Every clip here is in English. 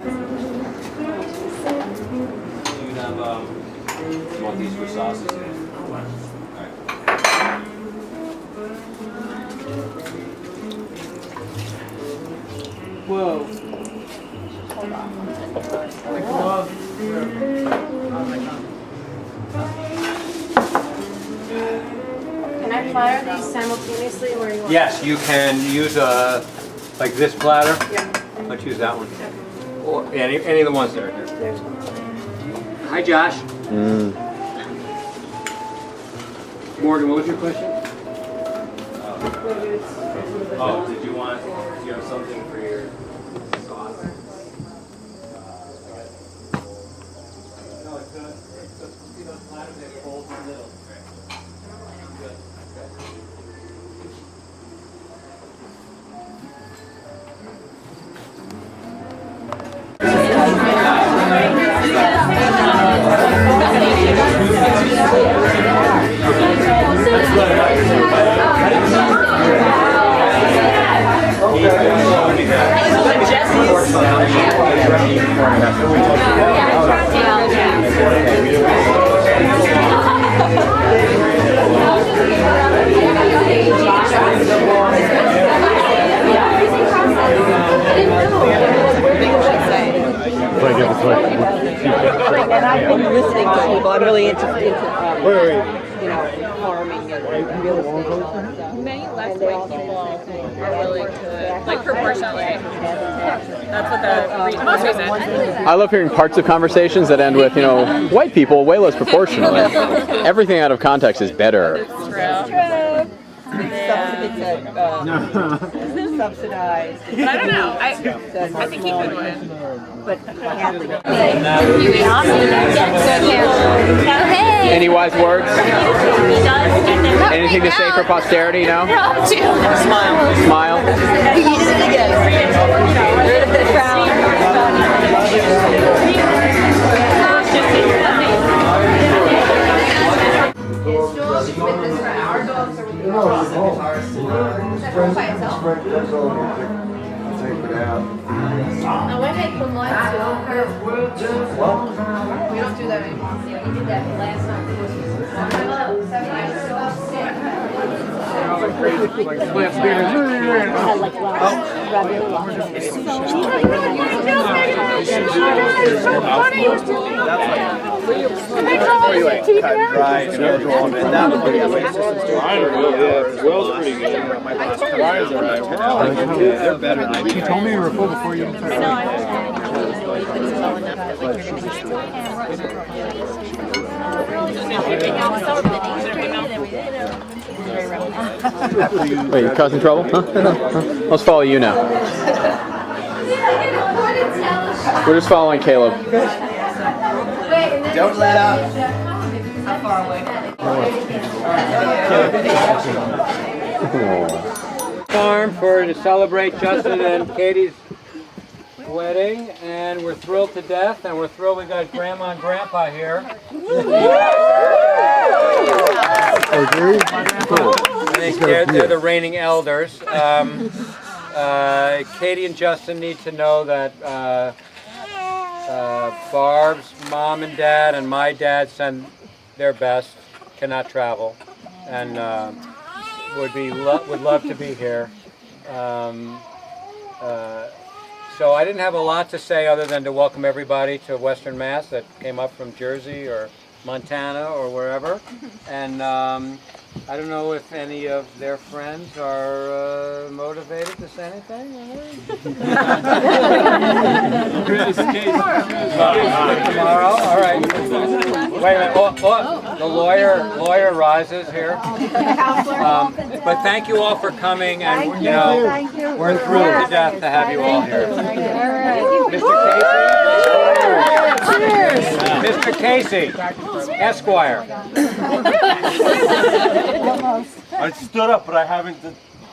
You have you want these with sauces? Whoa. Can I fire these simultaneously or you want? Yes, you can use like this platter. Yeah. Let's use that one. Or any of the ones that are here. There's one. Hi, Josh. Morgan, what was your question? Oh, did you want? Do you have something for your sauce? No, it's good. See those platters that fold in the middle. Good. And I've been listening to people. I'm really into you know, farming and real estate stuff. Many less white people are willing to, like proportionally. That's what the most reason. I love hearing parts of conversations that end with, you know, white people way less proportionally. Everything out of context is better. It's true. It's subsidized. But I don't know. I think he could win. But Catholic. Any wise words? Anything to say for posterity? No? Smile. Smile. He did it again. Rid of the crown. Our dogs are with the dogs. By itself. No, when they put lights on. We don't do that anymore. Yeah, we did that last night. Will's pretty good. They're better than you told me you were full before you even started. Wait, you causing trouble? Huh? Let's follow you now. We're just following Caleb. Don't let up. How far away? Farm to celebrate Justin and Katie's wedding, and we're thrilled to death, and we're thrilled we got Grandma and Grandpa here. I think they're the reigning elders. Katie and Justin need to know that Barb's mom and dad and my dad send their best, cannot travel, and would love to be here. So I didn't have a lot to say other than to welcome everybody to Western Mass that came up from Jersey or Montana or wherever, and I don't know if any of their friends are motivated to say anything. Tomorrow, all right. Wait a minute. Oh, the lawyer rises here. But thank you all for coming, and you know we're thrilled to death to have you all here. Mr. Casey, Esquire. I stood up, but I haven't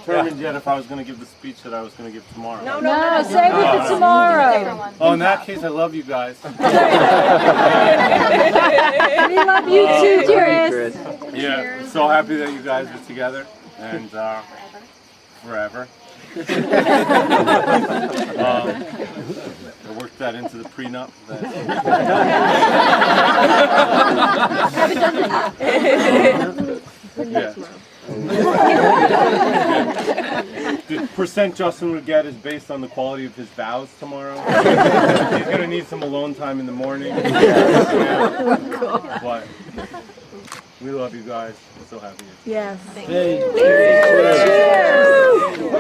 determined yet if I was going to give the speech that I was going to give tomorrow. No, save it for tomorrow. Oh, in that case, I love you guys. We love you too, dearest. Yeah, so happy that you guys are together and forever. I worked that into the prenup. Haven't done that The percent Justin would get is based on the quality of his vows tomorrow. He's going to need some alone time in the morning. But we love you guys. I'm so happy. Yes.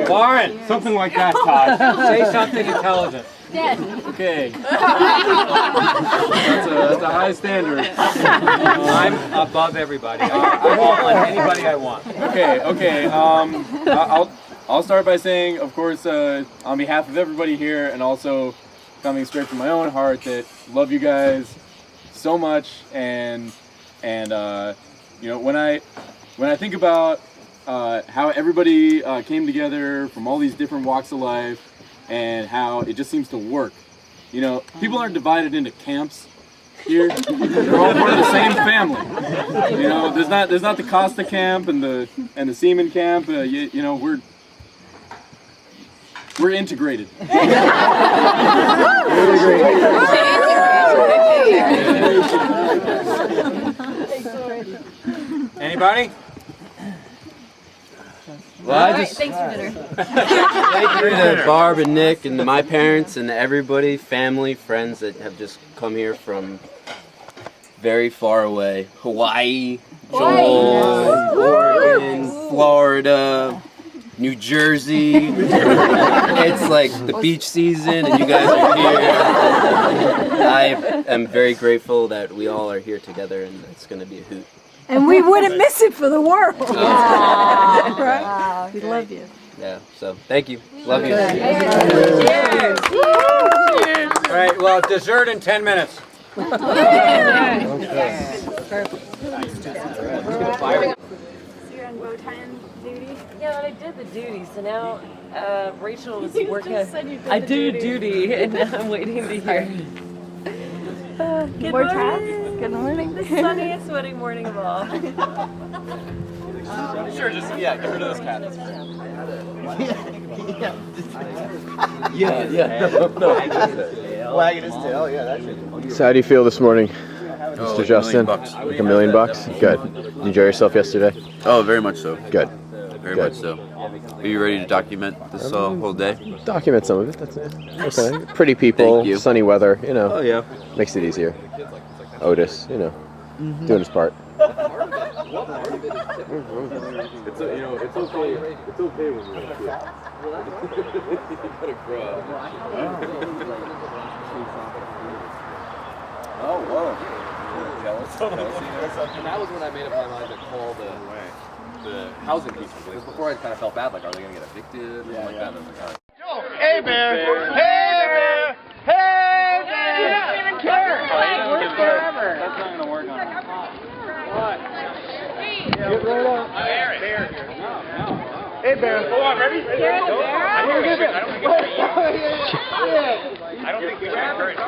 Warren, Something like that, Todd. say something intelligent. Okay. That's a high standard. I'm above everybody. I won't let anybody I want. Okay. I'll start by saying, of course, on behalf of everybody here, and also coming straight from my own heart, that love you guys so much, and you know, when I think about how everybody came together from all these different walks of life, and how it just seems to work. You know, people aren't divided into camps here. They're all part of the same family. You know, there's not the Costa camp and the Seaman camp. You know, we're integrated. Anybody? Well, I just Thanks for dinner. thank you to Barb and Nick and my parents and everybody, family, friends that have just come here from very far away. Hawaii, Joel, Oregon, Florida, New Jersey. It's like the beach season and you guys are here. I am very grateful that we all are here together and it's going to be a hoot. And we wouldn't miss it for the world. Right? We love you. Yeah, so thank you. Love you. Cheers. All right, well, dessert in 10 minutes. So you're on bow tying duty? Yeah, I did the duty, so now Rachel was You working. just said you did I the did duty. duty, and now I'm waiting to hear. Good More morning. tasks? Good morning. The sunniest wedding morning of all. Sure, just give rid of those cats. Wagging his tail, yeah, that should. So how do you feel this morning, Mr. Justin? Like $1 million? Good. Did you enjoy yourself yesterday? Oh, very much so. Good. Very Good. much so. Are you ready to document this whole day? Document some of it. That's it. Okay. Pretty people, Thank you. sunny weather. You know. Oh yeah. Makes it easier. Otis, you know, doing his part. It's you know, it's okay. It's okay when you're a kid. You gotta grow up. Oh whoa. And that was when I made up my mind to call the housing piece place. Before I kind of felt bad, like, are they gonna get evicted? Or something like that. And I was like, all right. Hey, bear! Hey, bear! Hey, bear! You don't even care! We're forever! That's not gonna work on it. What? Get right up. Bear here. Hey, bear. Hold on, ready? I don't think we should encourage him. Well,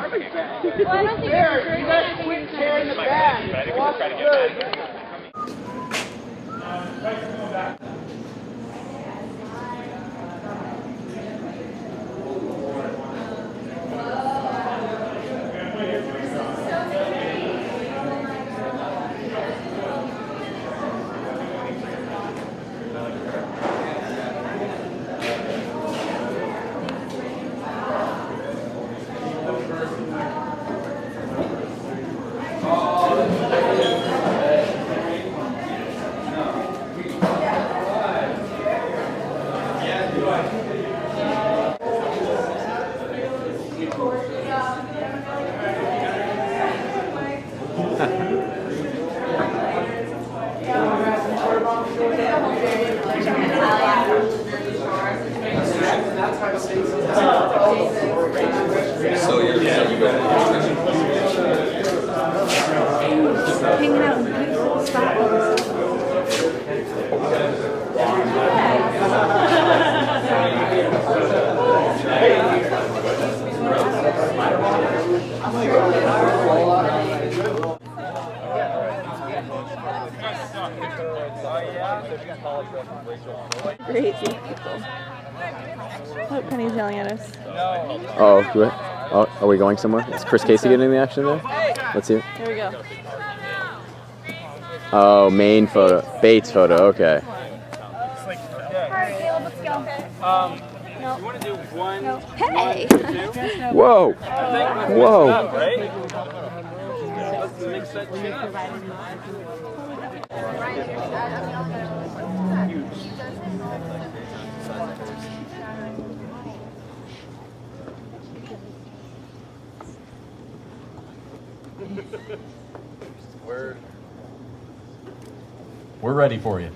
I don't think Bear, you guys quit tearing the back. Walk good. Hanging out in beautiful spots. Crazy people. Look, Penny's yelling at us. Oh, are we going somewhere? Is Chris Casey getting the action there? Let's see. Here we go. Oh, main photo. Bates photo, okay. Alright, Caleb, let's go. You want to do one? Hey! Whoa! Whoa! Let's mix that shit up. We're ready for you.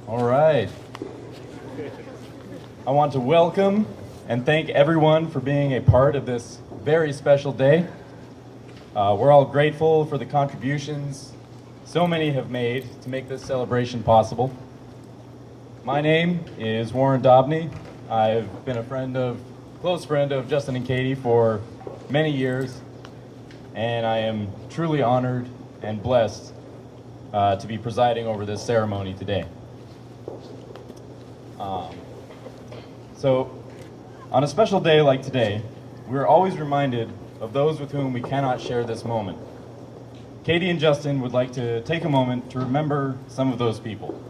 All right. I want to welcome and thank everyone for being a part of this very special day. We're all grateful for the contributions so many have made to make this celebration possible. My name is Warren Dobney. I've been a close friend of Justin and Katie for many years, and I am truly honored and blessed to be presiding over this ceremony today. So, on a special day like today, we're always reminded of those with whom we cannot share this moment. Katie and Justin would like to take a moment to remember some of those people.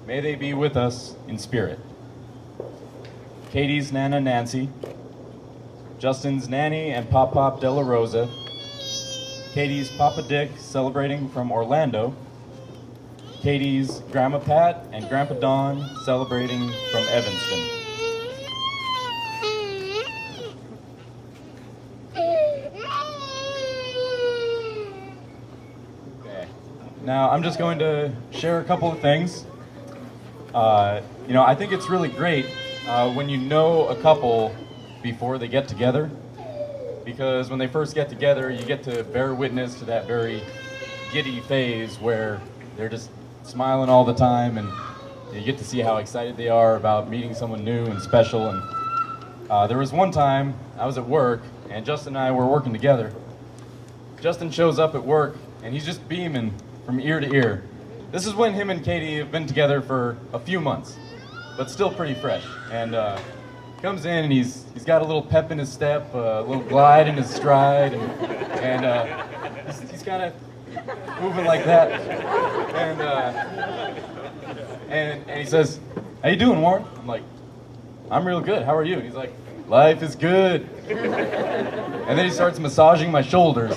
May they be with us in spirit. Katie's Nana Nancy, Justin's Nanny and Pop Pop De La Rosa, Katie's Papa Dick celebrating from Orlando, Katie's Grandma Pat and Grandpa Don celebrating from Evanston. Okay. Now I'm just going to share a couple of things. I think it's really great when you know a couple before they get together, because when they first get together, you get to bear witness to that very giddy phase where they're just smiling all the time, and you get to see how excited they are about meeting someone new and special. And there was one time I was at work, and Justin and I were working together. Justin shows up at work, and he's just beaming from ear to ear. This is when him and Katie have been together for a few months, but still pretty fresh. And comes in, and he's got a little pep in his step, a little glide in his stride, and he's kind of moving like that. And he says, "How you doing, Warren?" I'm like, "I'm real good. How are you?" And he's like, "Life is good." And then he starts massaging my shoulders.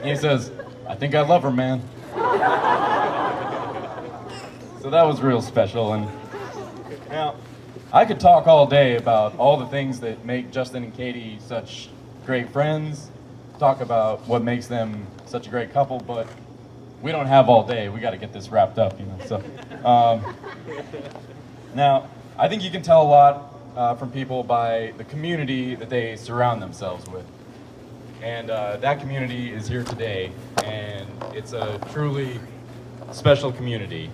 He says, "I think I love her, man." So that was real special. And now, I could talk all day about all the things that make Justin and Katie such great friends, talk about what makes them such a great couple, but we don't have all day. We got to get this wrapped up, you know. So, now, I think you can tell a lot from people by the community that they surround themselves with. And that community is here today, and it's a truly special community.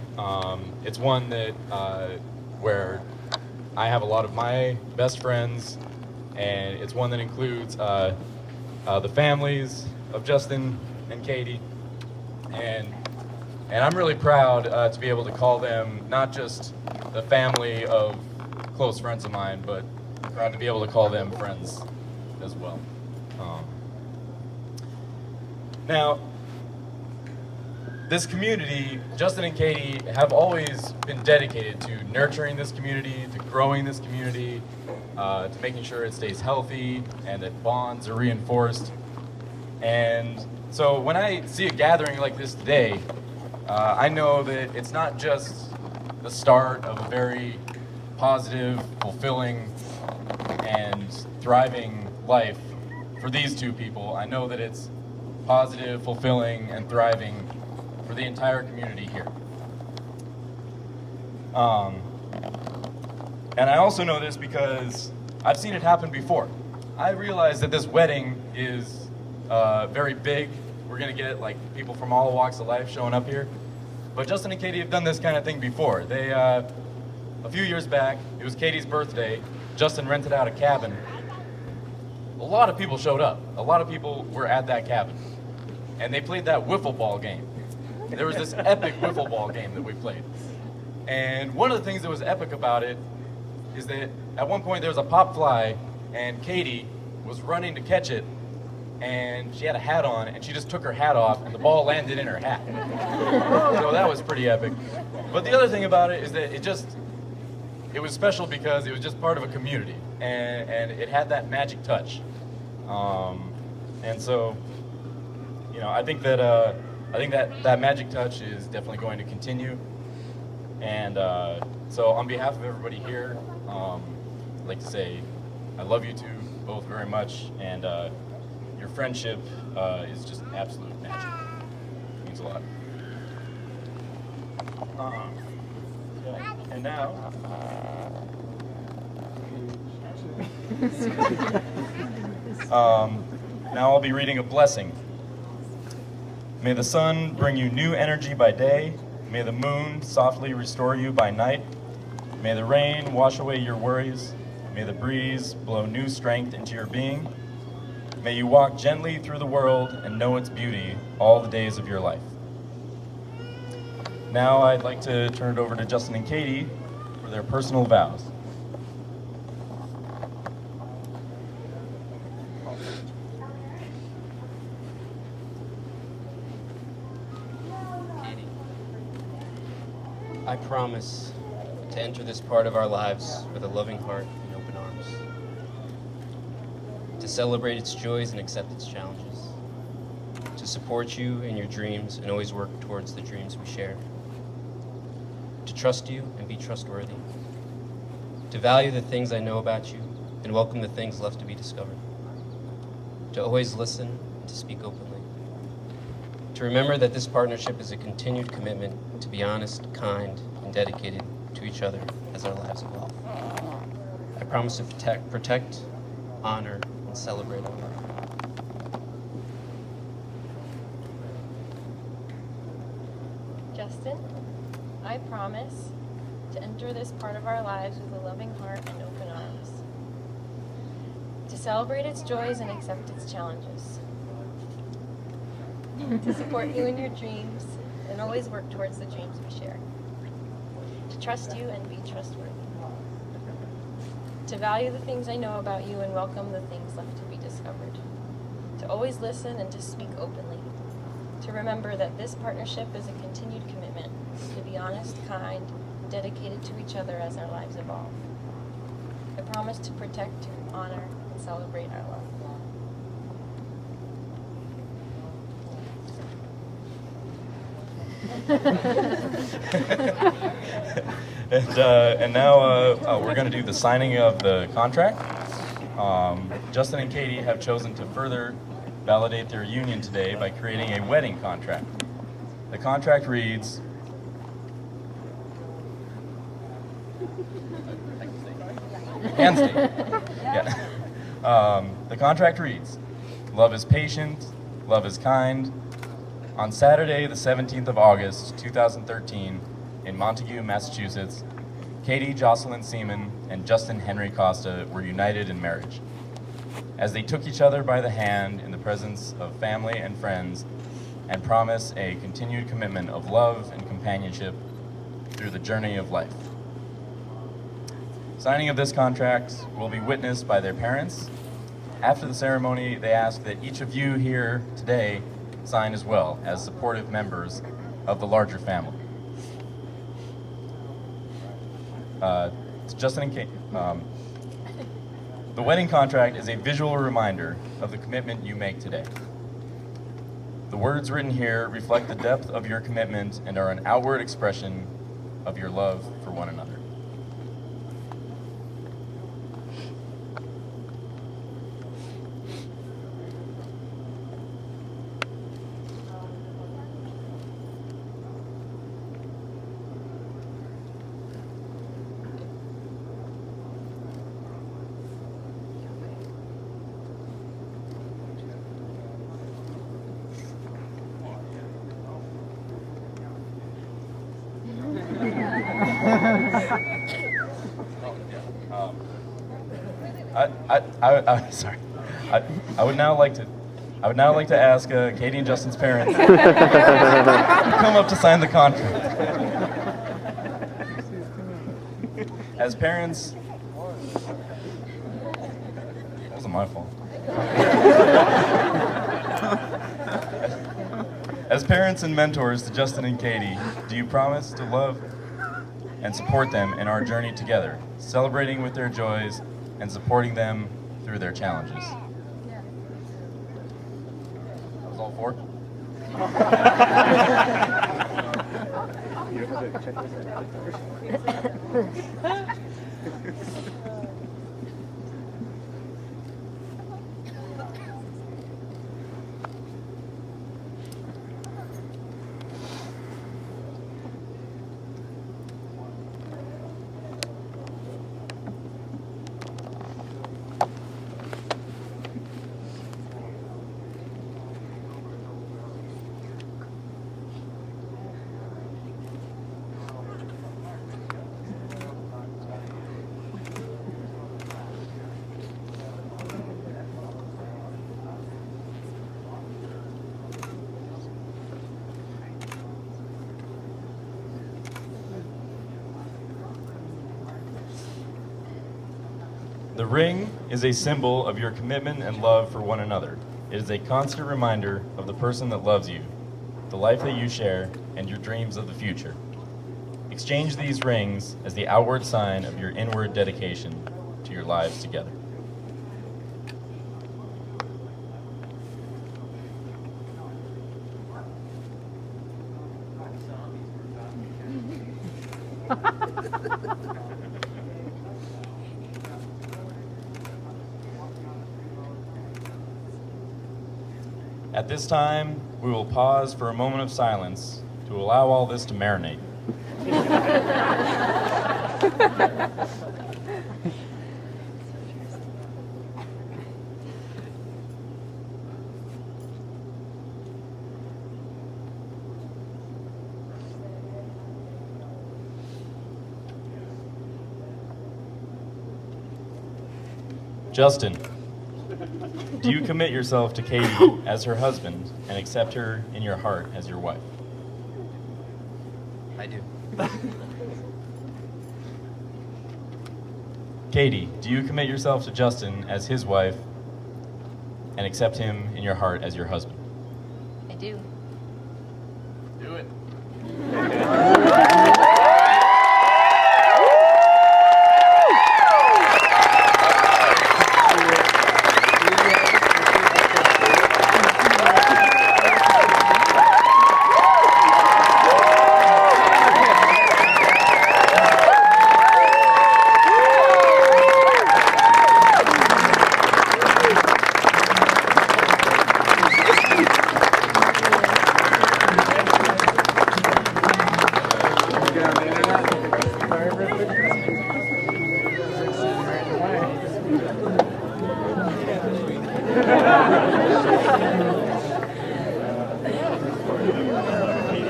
It's one that where I have a lot of my best friends, and it's one that includes the families of Justin and Katie, and I'm really proud to be able to call them not just the family of close friends of mine, but proud to be able to call them friends as well. Now, this community, Justin and Katie have always been dedicated to nurturing this community, to growing this community, to making sure it stays healthy and that bonds are reinforced. And so when I see a gathering like this today, I know that it's not just the start of a very positive, fulfilling, and thriving life for these two people. I know that it's positive, fulfilling, and thriving for the entire community here. And I also know this because I've seen it happen before. I realize that this wedding is very big. We're gonna get like people from all walks of life showing up here. But Justin and Katie have done this kind of thing before. They, a few years back, it was Katie's birthday. Justin rented out a cabin. A lot of people showed up. A lot of people were at that cabin. And they played that wiffle ball game. There was this epic wiffle ball game that we played. And one of the things that was epic about it is that at one point there was a pop fly, and Katie was running to catch it, and she had a hat on, and she just took her hat off, and the ball landed in her hat. So that was pretty epic. But the other thing about it is that it was special because it was just part of a community, and it had that magic touch. And so, you know, I think that magic touch is definitely going to continue. And so on behalf of everybody here, I'd like to say I love you two both very much, and your friendship is just absolute magic. It means a lot. And now, now I'll be reading a blessing. May the sun bring you new energy by day. May the moon softly restore you by night. May the rain wash away your worries. May the breeze blow new strength into your being. May you walk gently through the world and know its beauty all the days of your life. Now I'd like to turn it over to Justin and Katie for their personal vows. Katie, I promise to enter this part of our lives with a loving heart and open arms, to celebrate its joys and accept its challenges, to support you in your dreams and always work towards the dreams we share, to trust you and be trustworthy, to value the things I know about you and welcome the things left to be discovered, to always listen and to speak openly, to remember that this partnership is a continued commitment to be honest, kind, and dedicated to each other as our lives evolve. I promise to protect, honor, and celebrate our life. Justin, I promise to enter this part of our lives with a loving heart and open arms, celebrate its joys and accept its challenges. To support you in your dreams and always work towards the dreams we share. To trust you and be trustworthy. To value the things I know about you and welcome the things left to be discovered. To always listen and to speak openly. To remember that this partnership is a continued commitment to be honest, kind, dedicated to each other as our lives evolve. I promise to protect, honor, and celebrate our love. And now we're going to do the signing of the contract. Justin and Katie have chosen to further validate their union today by creating a wedding contract. The contract reads, handstand. Yeah. The contract reads, love is patient, love is kind. On Saturday, the 17th of August, 2013, in Montague, Massachusetts, Katie Jocelyn Seaman and Justin Henry Costa were united in marriage. As they took each other by the hand in the presence of family and friends and promise a continued commitment of love and companionship through the journey of life. Signing of this contract will be witnessed by their parents. After the ceremony, they ask that each of you here today sign as well as supportive members of the larger family. To Justin and Kate, the wedding contract is a visual reminder of the commitment you make today. The words written here reflect the depth of your commitment and are an outward expression of your love for one another. Sorry. I would now like to ask Katie and Justin's parents to come up to sign the contract. As parents, that wasn't my fault. As parents and mentors to Justin and Katie, do you promise to love and support them in our journey together, celebrating with their joys and supporting them through their challenges? That was all four? The ring is a symbol of your commitment and love for one another. It is a constant reminder of the person that loves you, the life that you share, and your dreams of the future. Exchange these rings as the outward sign of your inward dedication to your lives together. At this time, we will pause for a moment of silence to allow all this to marinate. Justin, do you commit yourself to Katie as her husband and accept her in your heart as your wife? I do. Katie, do you commit yourself to Justin as his wife and accept him in your heart as your husband? I do. Do it.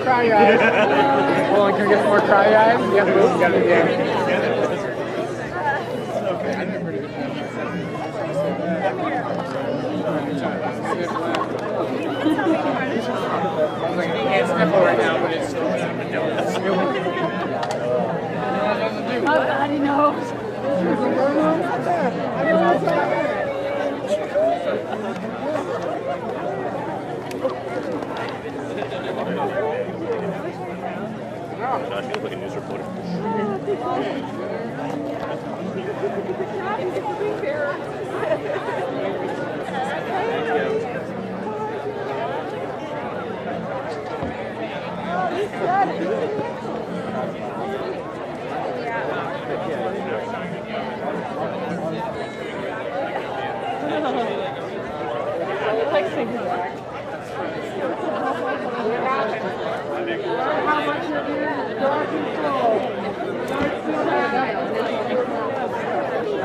Cry eyes. Hold on, can we get some more cry eyes? You gotta move, you gotta do that. I can't sniffle right now, but it's still My body knows. like a news reporter.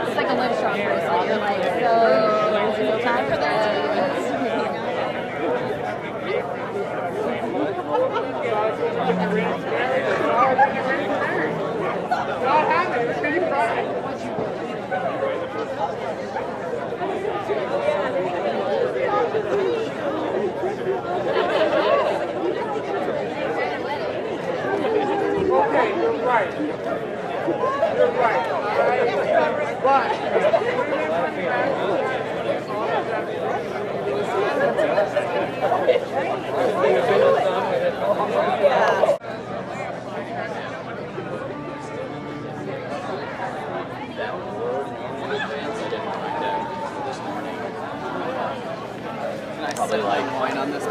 It's like a live strong bracelet. You're like, so time for Okay, you're right. You're right. Probably like wine on this.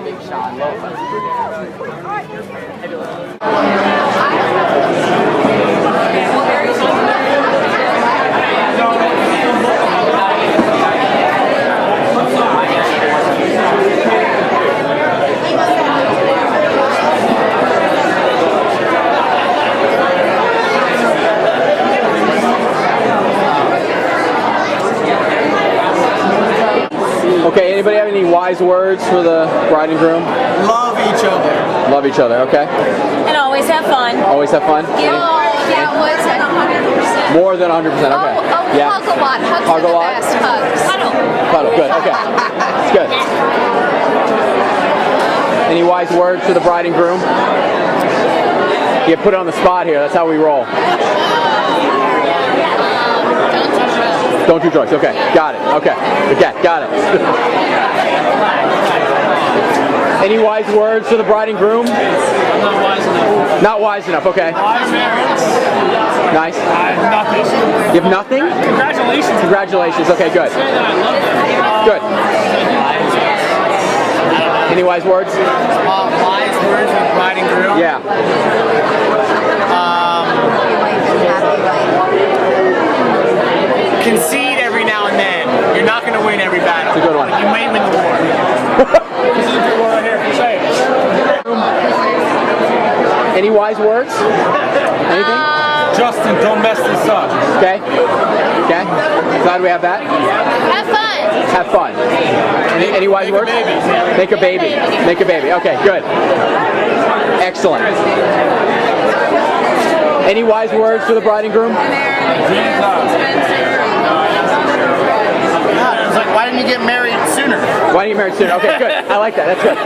Big shot. Okay, anybody have any wise words for the bride and groom? Love each other. Love each other, okay. And always have fun. Always have fun? Yeah, what's that? 100%. More than 100%, okay. Yeah. Hug a lot. Hugs Hug are a the lot? best. Hugs. Puddle, good, okay. It's good. Any wise words for the bride and groom? You get put on the spot here, that's how we roll. Don't do drugs, okay. Got it, okay. Okay, got it. Any wise words for the bride and groom? I'm not wise enough. Not wise enough, okay. Wise parents. Nice. I have nothing. You have nothing? Congratulations. Congratulations, okay, good. Say that I love that. Good. Any wise words? Wise words with bride and groom? Yeah. Concede every now and then. You're not going to win every battle. It's a good one. You may win the war. This is a good one right here. Say it. Any wise words? Anything? Justin, don't mess this up. Okay. Okay. Glad we have that. Have fun. Have fun. Any wise words? Make a baby. Make a baby. Okay, good. Excellent. Any wise words for the bride and groom? It's like, why didn't you get married sooner? Why didn't you get married sooner? Okay, good. I like that. That's good.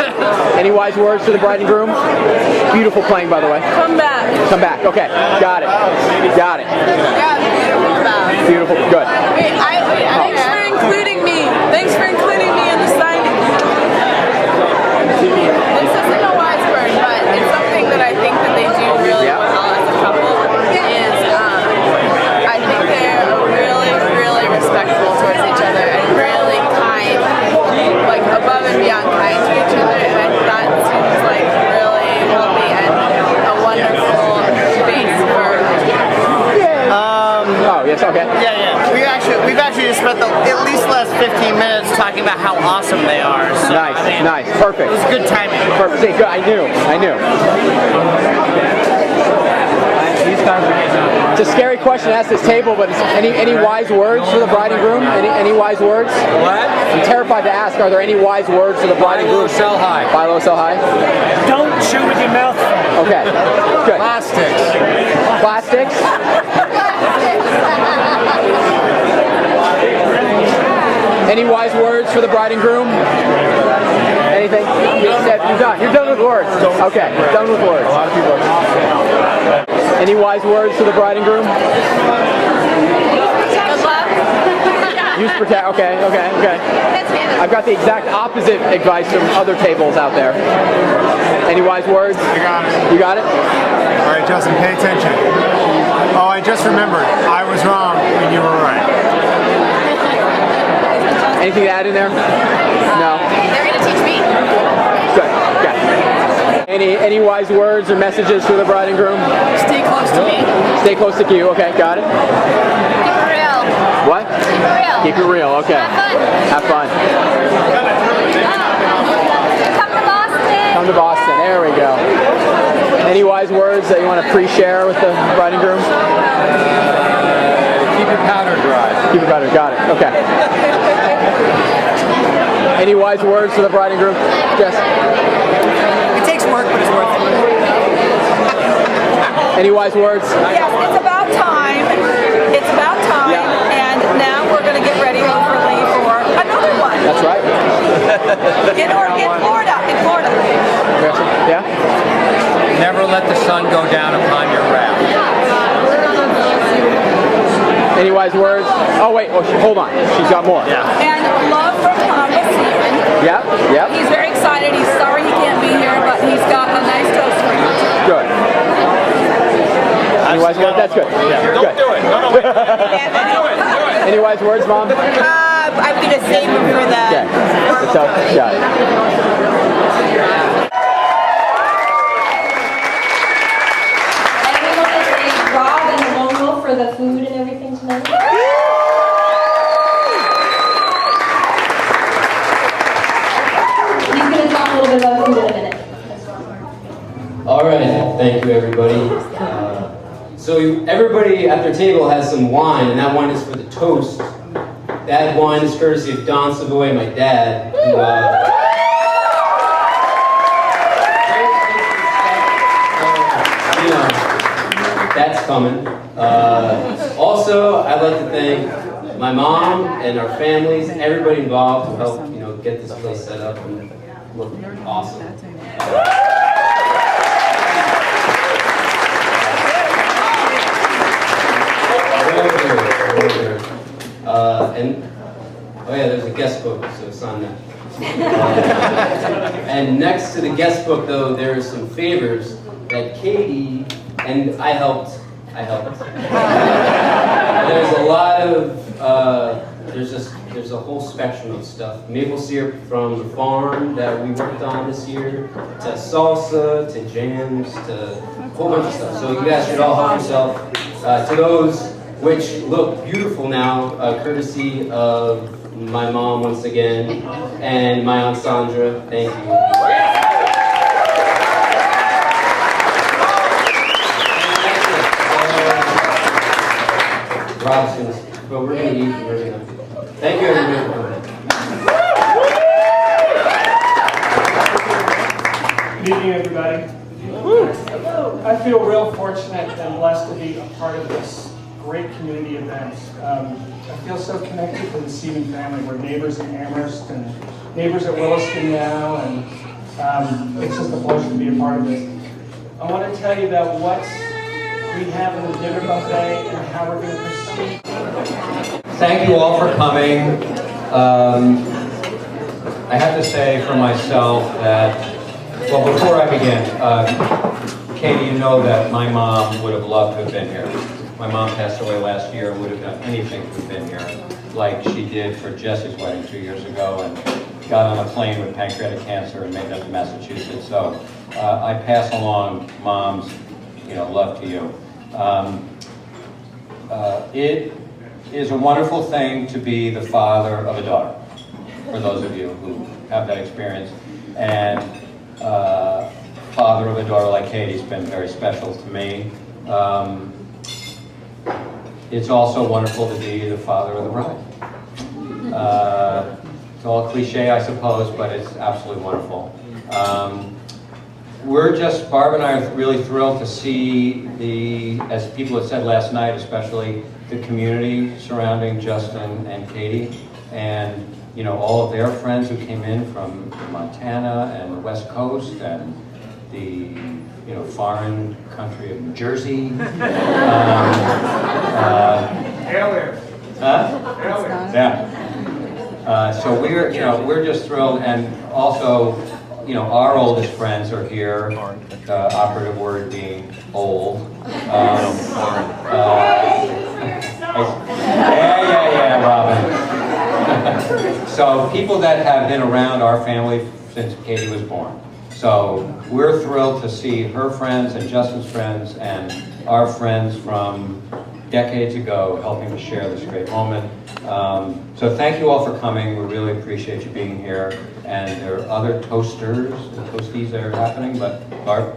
Any wise words for the bride and groom? Beautiful playing, by the way. Come back. Come back. Okay, got it. Got it. Yeah, Beautiful. Good. Wait, thanks for including me. Thanks for including me in the signing. This isn't a wise word, but it's something that I think that they do really well as a couple. I think they're really, really respectful towards each other and really kind, like above and beyond kind to each other. And that seems like really healthy and a wonderful base for. Oh yes. Okay. Yeah. We've actually just spent at least the last 15 minutes talking about how awesome they are. So, Nice. I mean, Nice. Perfect. It was good timing. Perfect. See, good. I knew. It's a scary question to ask this table, but any wise words for the bride and groom? Any wise words? What? I'm terrified to ask. Are there any wise words for the bride and groom? Buy low, sell high. Buy low, sell high. Don't chew with your mouth full. Okay. Good. Plastics. Plastics. Any wise words for the bride and groom? Anything? You're done. You're done with words. Okay. Done with words. Any wise words for the bride and groom? Good luck. Use protect. Okay. I've got the exact opposite advice from other tables out there. Any wise words? You got it. You got it? All right, Justin, pay attention. Oh, I just remembered. I was wrong and you were right. Anything to add in there? No. They're going to teach me. Good. Okay. Any wise words or messages for the bride and groom? Stay close to me. Stay close to you. Okay, got it. Keep it real. What? Keep it real. Keep it real. Okay. Have fun. Come to Boston. Come to Boston. There we go. Any wise words that you want to pre-share with the bride and groom? Keep your powder dry. Keep it powder. Got it. Okay. Any wise words for the bride and groom? Jess? It takes work, but it's worth it. Any wise words? Yes, it's about time. It's about time. And now we're going to get ready hopefully for another one. That's right. In Florida. Yeah? Never let the sun go down upon your wrath. Any wise words? Oh wait, hold on. She's got more. And love from Tom with Seamon. Yep. He's very excited. He's sorry he can't be here, but he's got a nice toast for you. Good. Any wise words? That's good. Don't Good. do it. No, wait. Do it. Any wise words, Mom? I'm going to save him for that. Okay. Got it. Rob and Lone Wolf for the food and everything tonight. He's going to talk a little bit about food in a minute. All right, thank you everybody. So everybody at their table has some wine, and that wine is for the toast. That wine is courtesy of Don Savoy, my dad, who that's coming. Also, I'd like to thank my mom and our families, everybody involved who helped, get this place set up and look awesome. There's a guest book, so sign that. And next to the guest book, though, there are some favors that Katie and I helped. There's a lot of there's a whole spectrum of stuff. Maple syrup from the farm that we worked on this year, to salsa, to jams, to a whole bunch of stuff. So you guys should all help yourself to those which look beautiful now, courtesy of my mom once again, and my Aunt Sandra. Thank you. Robson's but we're going to eat and we're going to... Thank you, everybody, for coming. Good evening, everybody. I feel real fortunate and blessed to be a part of this great community event. I feel so connected to the Seaman family. We're neighbors in Amherst and neighbors at Williston now, and it's just a pleasure to be a part of this. I want to tell you about what we have in the dinner buffet and how we're going to proceed. Thank you all for coming. I have to say for myself that, well, before I begin, Katie, you know that my mom would have loved to have been here. My mom passed away last year, would have done anything to have been here, like she did for Jesse's wedding 2 years ago, and got on a plane with pancreatic cancer and made it up to Massachusetts. So I pass along Mom's, love to you. It is a wonderful thing to be the father of a daughter, for those of you who have that experience. And father of a daughter like Katie's been very special to me. It's also wonderful to be the father of the bride. It's all cliche, I suppose, but it's absolutely wonderful. Barb and I are really thrilled to see as people had said last night, especially the community surrounding Justin and Katie, and all of their friends who came in from Montana and the West Coast and the foreign country of New Jersey. So we're just thrilled, and also our oldest friends are here. The operative word being old. Robin. So people that have been around our family since Katie was born. So we're thrilled to see her friends and Justin's friends and our friends from decades ago helping to share this great moment. So thank you all for coming. We really appreciate you being here. And there are other toasters and toasties that are happening, but Barb?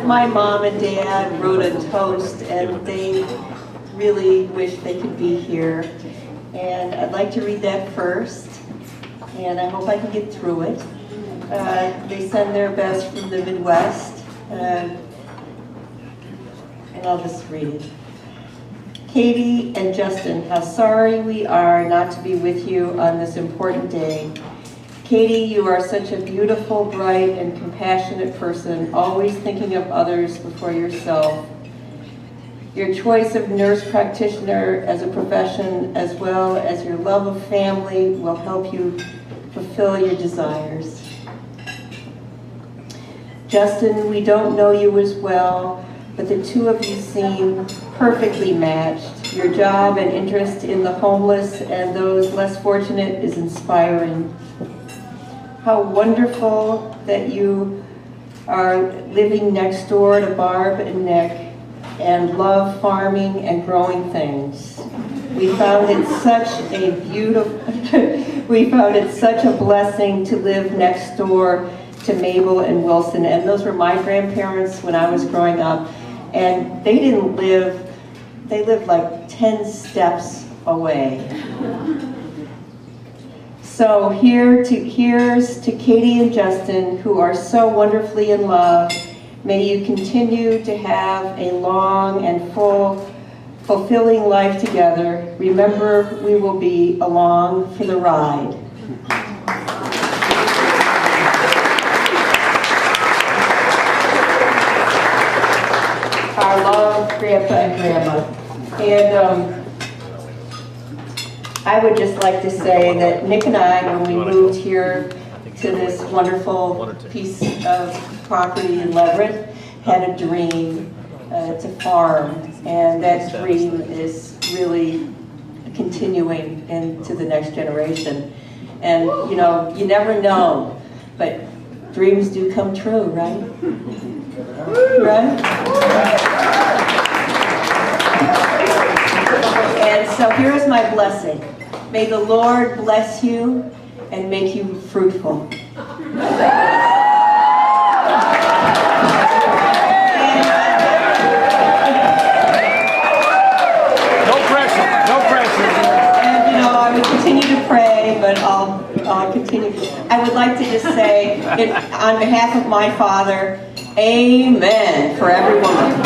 My mom and dad wrote a toast, and they really wish they could be here. And I'd like to read that first, and I hope I can get through it. They send their best from the Midwest, and I'll just read it. Katie and Justin, how sorry we are not to be with you on this important day. Katie, you are such a beautiful, bright, and compassionate person, always thinking of others before yourself. Your choice of nurse practitioner as a profession, as well as your love of family, will help you fulfill your desires. Justin, we don't know you as well, but the two of you seem perfectly matched. Your job and interest in the homeless and those less fortunate is inspiring. How wonderful that you are living next door to Barb and Nick and love farming and growing things. We found it such a blessing to live next door to Mabel and Wilson, and those were my grandparents when I was growing up, and they lived like 10 steps away. So here's to Katie and Justin, who are so wonderfully in love. May you continue to have a long and fulfilling life together. Remember, we will be along for the ride. Our love, Grandpa and Grandma. And I would just like to say that Nick and I, when we moved here to this wonderful piece of property in Leverett, had a dream to farm, and that dream is really continuing into the next generation. And you never know, but dreams do come true, right? Right? And so here is my blessing. May the Lord bless you and make you fruitful. And you know, I would continue to pray, but I'll continue. I would like to just say, on behalf of my father, amen for every woman.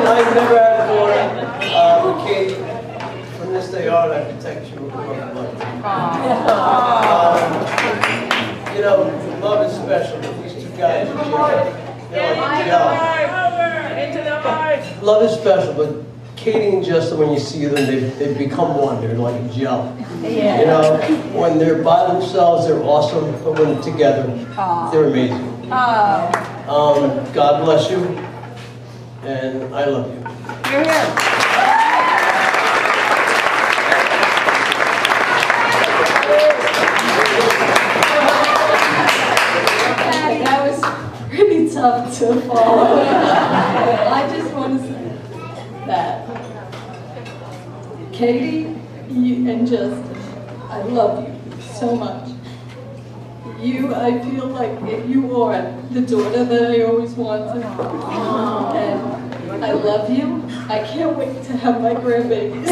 I've never had more, Katie, from this day on, I protect you with my blood. You know, love is special, but these two guys are gel. They're like gel. Love is special, but Katie and Justin, when you see them, they've become one. They're like a gel. Yeah. You know, when they're by themselves, they're awesome, but when they're together, they're amazing. God bless you, and I love you. You're here. That was really tough to follow. I just want to say that Katie and Justin, I love you so much. I feel like you are the daughter that I always wanted. And I love you. I can't wait to have my grandbabies.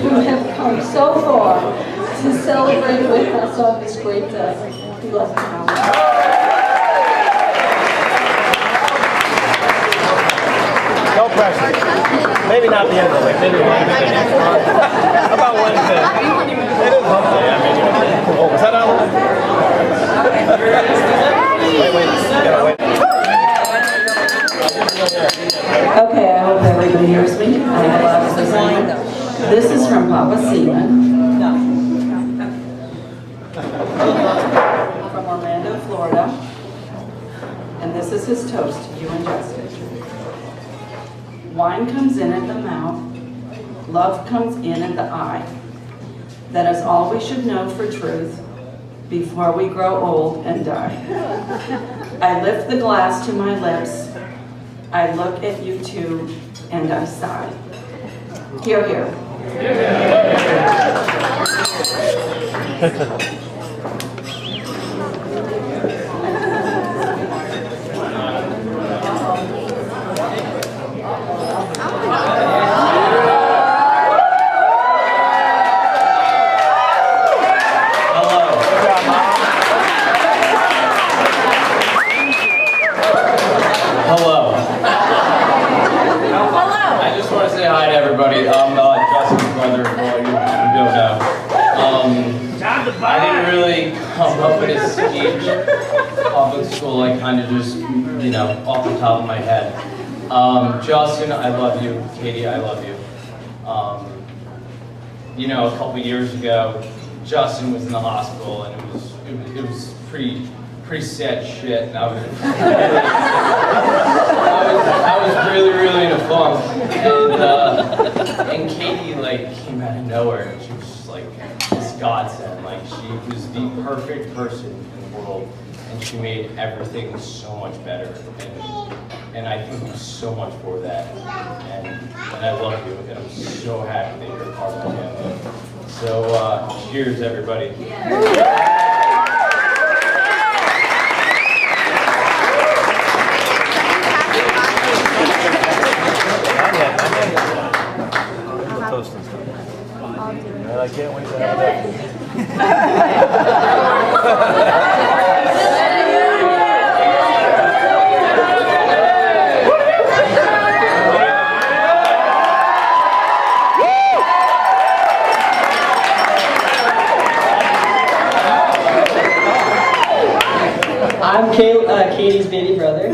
Who have come so far to celebrate with us on this great day. We love you. No pressure. Maybe not the end of it. Maybe Wednesday. How about Wednesday? It is Wednesday. I mean, oh, was that out? Okay, I hope everybody hears me. I have lots to say. This is from Papa Seamon. From Orlando, Florida. And this is his toast to you and Justin. Wine comes in at the mouth, love comes in at the eye. That is all we should know for truth before we grow old and die. I lift the glass to my lips, I look at you two, and I sigh. Hear, hear. Hello. I just want to say hi to everybody. I'm Justin's brother, well, you don't know. I didn't really come up with a speech public school. I kind of just, you know, off the top of my head. Justin, I love you. Katie, I love you. You know, a couple years ago, Justin was in the hospital, and it was pretty sad shit, and I was really in a funk, and Katie like came out of nowhere, and she was just like this godsend. Like, she was the perfect person in the world, and she made everything so much better, and I thank you so much for that, and I love you, and I'm so happy that you're a part of my family. So cheers, everybody. And I can't wait to have that. I'm Katie's baby brother.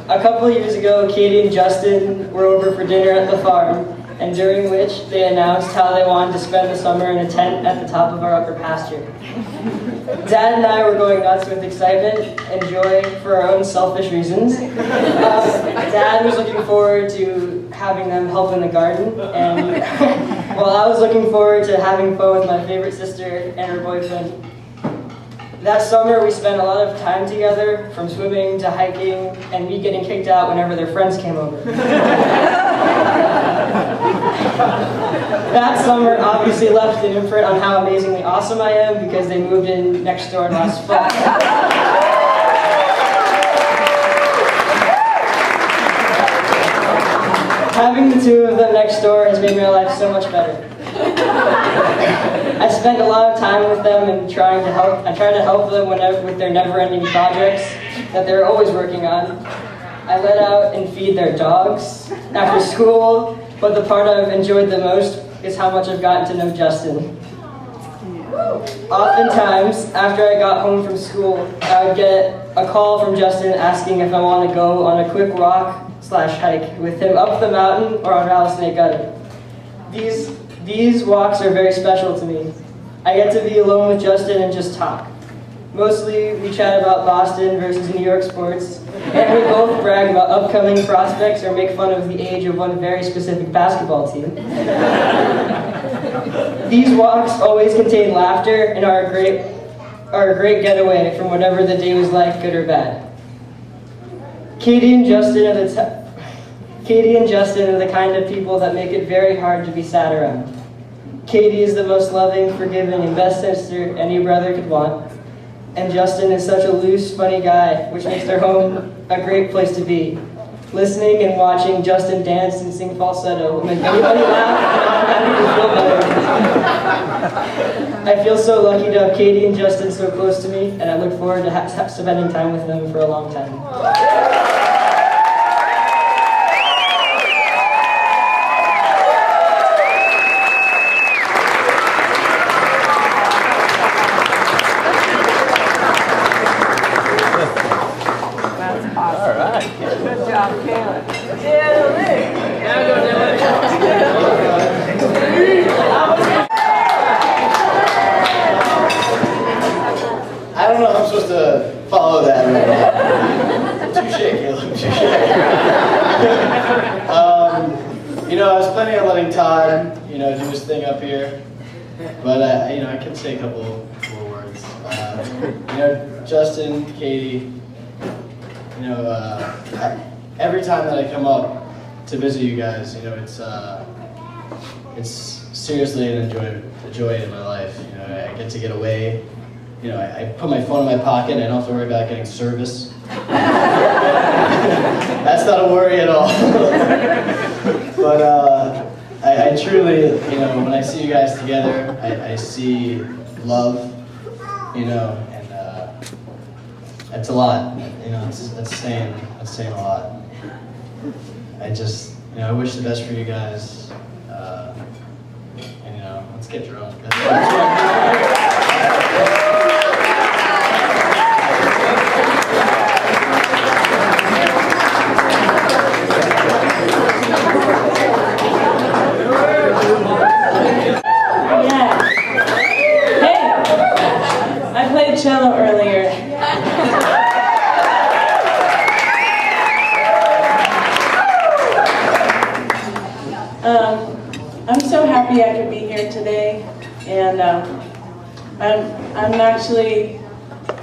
A couple of years ago, Katie and Justin were over for dinner at the farm, and during which they announced how they wanted to spend the summer in a tent at the top of our upper pasture. Dad and I were going nuts with excitement and joy for our own selfish reasons. Dad was looking forward to having them help in the garden, and while I was looking forward to having fun with my favorite sister and her boyfriend. That summer we spent a lot of time together, from swimming to hiking, and me getting kicked out whenever their friends came over. That summer obviously left an imprint on how amazingly awesome I am because they moved in next door last fall. Having the two of them next door has made my life so much better. I spent a lot of time with them and trying to help them with their never-ending projects that they're always working on. I let out and feed their dogs after school, but the part I've enjoyed the most is how much I've gotten to know Justin. Oftentimes, after I got home from school, I would get a call from Justin asking if I want to go on a quick walk/hike with him up the mountain or on Rattlesnake Gutter. These walks are very special to me. I get to be alone with Justin and just talk. Mostly, we chat about Boston versus New York sports, and we both brag about upcoming prospects or make fun of the age of one very specific basketball team. These walks always contain laughter and are a great getaway from whatever the day was like, good or bad. Katie and Justin are the kind of people that make it very hard to be sad around. Katie is the most loving, forgiving, and best sister any brother could want. And Justin is such a loose, funny guy, which makes their home a great place to be. Listening and watching Justin dance and sing falsetto will make anybody laugh and feel better. I feel so lucky to have Katie and Justin so close to me, and I look forward to spending time with them for a long time. I don't know if I'm supposed to follow that right now. Touche, Caleb, touche. I was planning on letting Todd, do his thing up here, but I can say a couple words. Justin, Katie, every time that I come up to visit you guys, it's seriously a joy in my life. I get to get away. I put my phone in my pocket and I don't have to worry about getting service. That's not a worry at all. But I truly, when I see you guys together, I see love, and it's a lot. That's saying a lot. I just, I wish the best for you guys. And let's get drunk. Cello earlier. I'm so happy I could be here today, and I'm actually,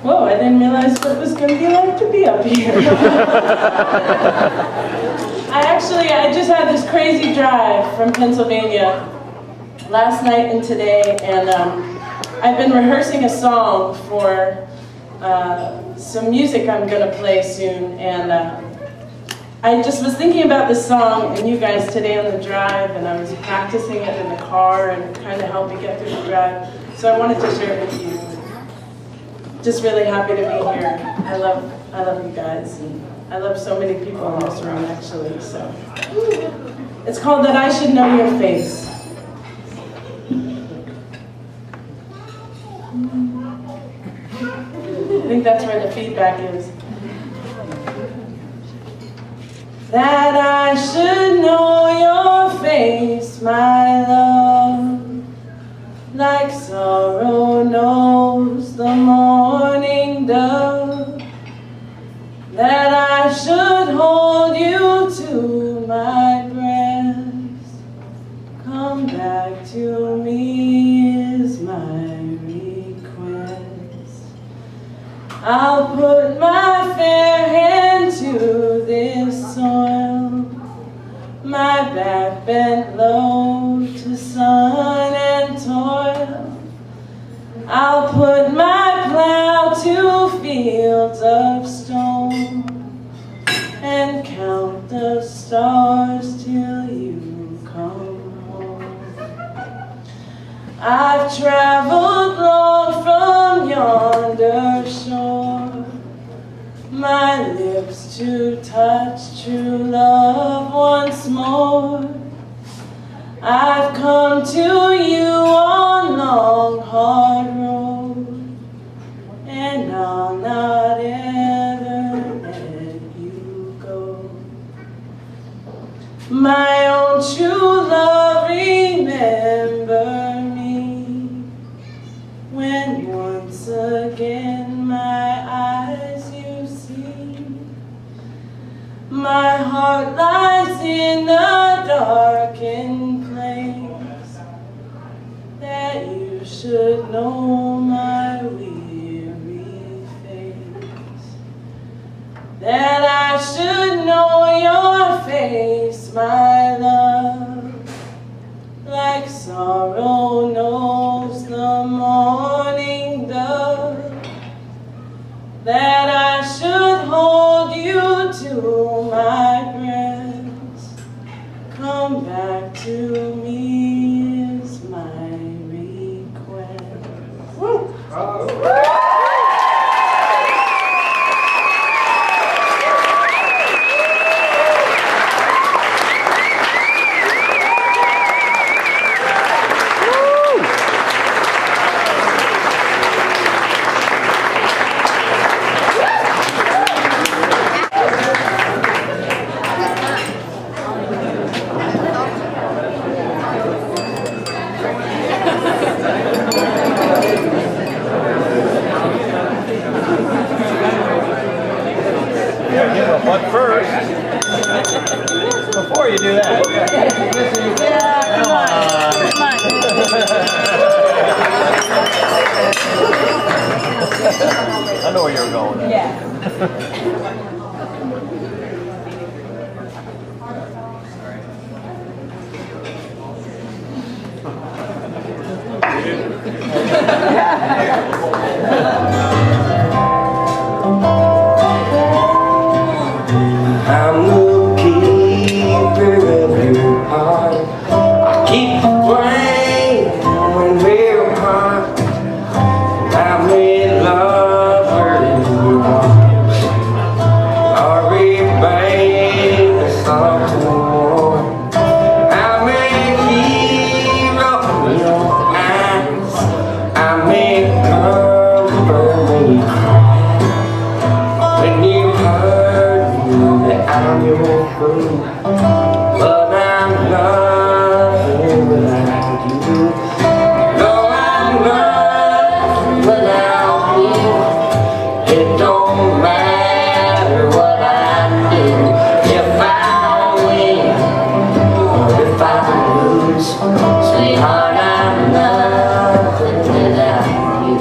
whoa, I didn't realize what it was going to be like to be up here. I just had this crazy drive from Pennsylvania last night and today, and I've been rehearsing a song for some music I'm going to play soon, and I just was thinking about this song and you guys today on the drive, and I was practicing it in the car and kind of helped me get through the drive, so I wanted to share it with you. Just really happy to be here. I love you guys, and I love so many people in this room actually, so. It's called That I Should Know Your Face. I think that's where the feedback is. That I should know your face face my love, like sorrow knows the morning dove, that I should hold you to my breast. Come back to me is my request. I'll put my fair hand to this soil, my back bent low to sun and toil. I'll put my plow to fields of stone and count the stars till you come home. I've traveled long from yonder shore, my lips to touch true love once more. I've come to you on long hard road, and I'll not ever let you go. My own true love, remember me, when once again my eyes you see. My heart lies in a darkened place, that you should know my weary face, that I should know your face, my love, like sorrow knows the morning dove, that I should hold you to my breast. Come back to me is my request. Woo! But first, before you do that, come on. I know where you're going. I'm the keeper of your heart. I keep you praying when we're apart. I made love hurt you once. Sorry, babe, it's all too warm. I make hero in your eyes. I make comfort when you cry. When you hurt me, I'm your fool, but I'm nothing without you. No, I'm nothing without you. It don't matter what I do, if I win or if I lose. Sweetheart, I'm nothing without you.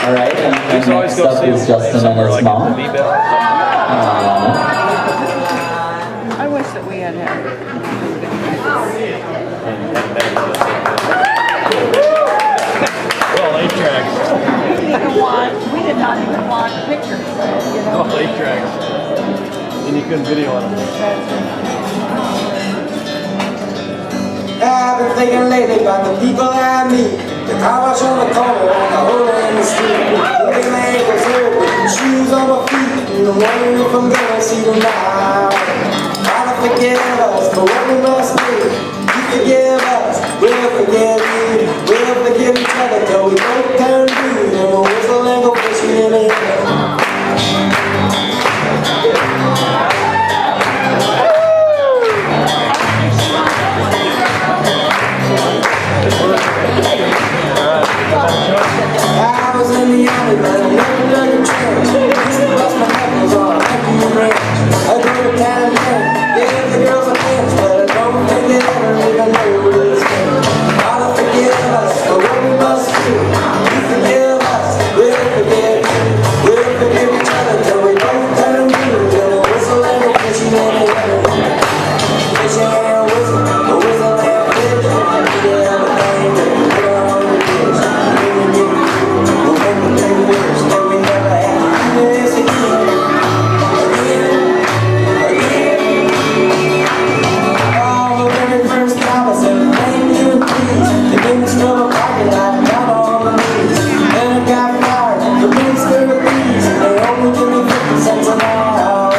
All right, and next up is Justin and his mom. I wish that we had him. Well, 8 tracks. We did not even want pictures, you know? Oh, 8 tracks. And you couldn't video on them. I've been thinking lately about the people I meet. The car wash on the corner and the hole in the street. Looking my ankles hurt with shoes on my feet. And I'm wondering if I'm gonna see them now. Try to forgive us for what we must do. You forgive us, we'll forgive you. We'll forgive each other till we both turn blue. And we'll whistle and go fishing in the air. I was in the army, but I never dug a trench. Used to bust my knuckles on a hiking ranch. I drove a town and gave the girls a dance, but I don't think they ever even knew what it was. Father, forgive us for what we must do. You forgive us, we'll forgive you. We'll forgive each other till we both turn blue. Till the whistle and the fishing in the air. Fishing and whistle, a whistle and fish. We did everything that we put on the dish. We'll make the big wish that we never have to do this again. Oh, the very first time I said, thank you and please. They made me scrub a parking lot down on my knees. Then I got fired for being scared of bees. They only give me 50 cents an hour.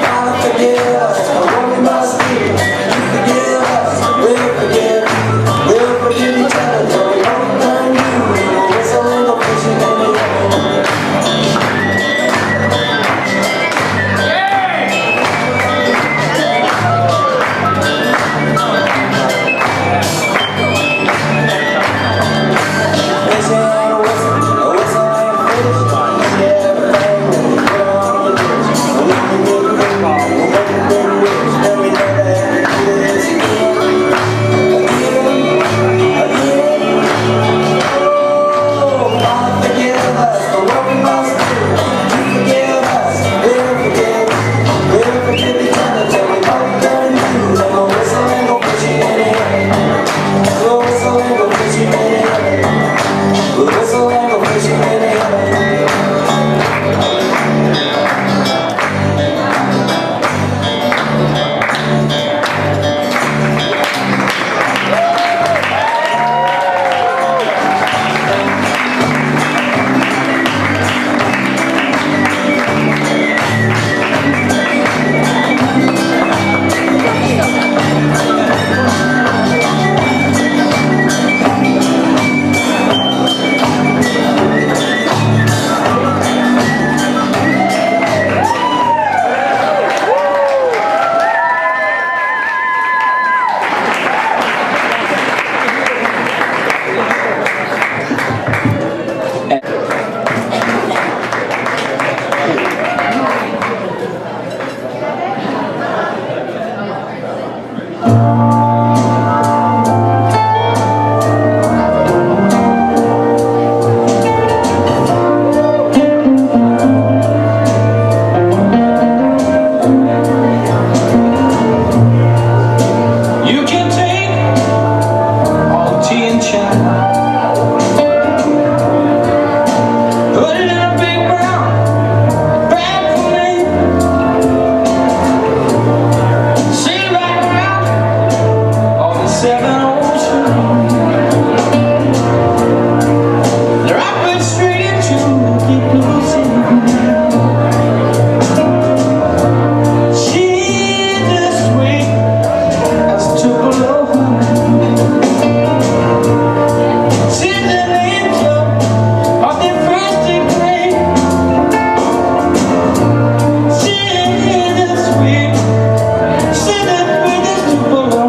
Father, forgive us for what we must do. You forgive us, we'll forgive you. We'll forgive each other till we both turn blue. We'll whistle and go fishing in the air. You can take all the tea and china, put it in a big brown bag for me. Sail right around all the 7 oceans. Drop it straight into the deep blue sea. She's as sweet as Tupelo. She's an angel of the first degree. She's as sweet. She's as sweet as Tupelo.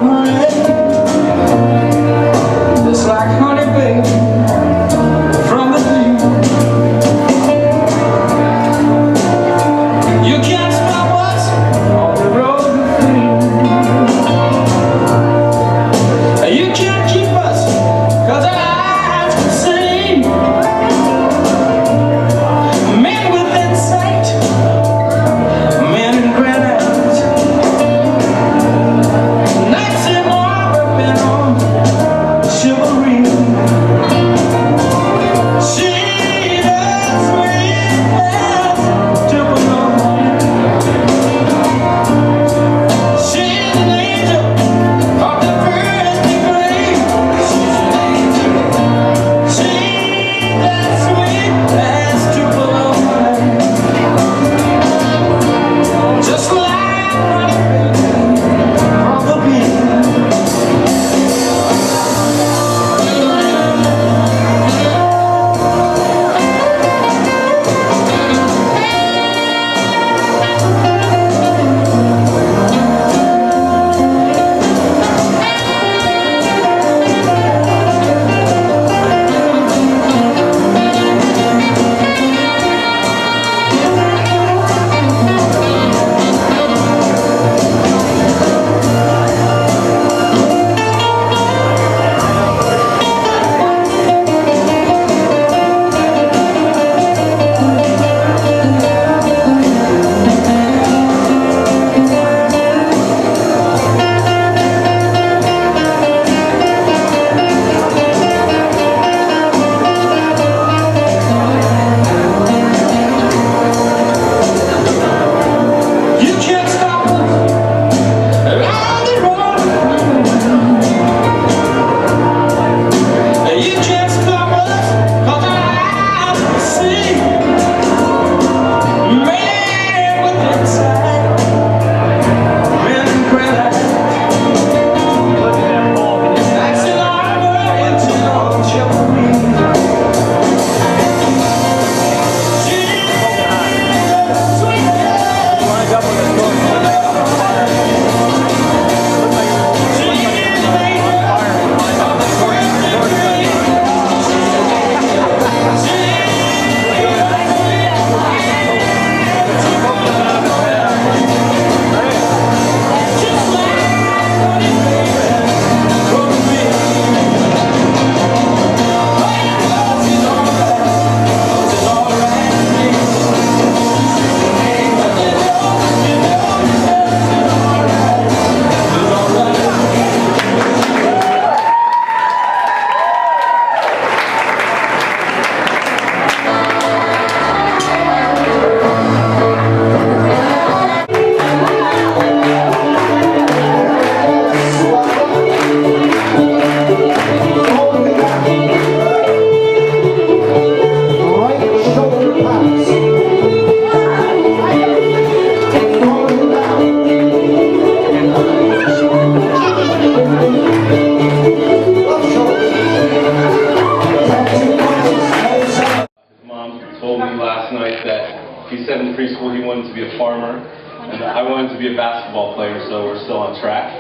school, he wanted to be a farmer, and I wanted to be a basketball player, so we're still on track.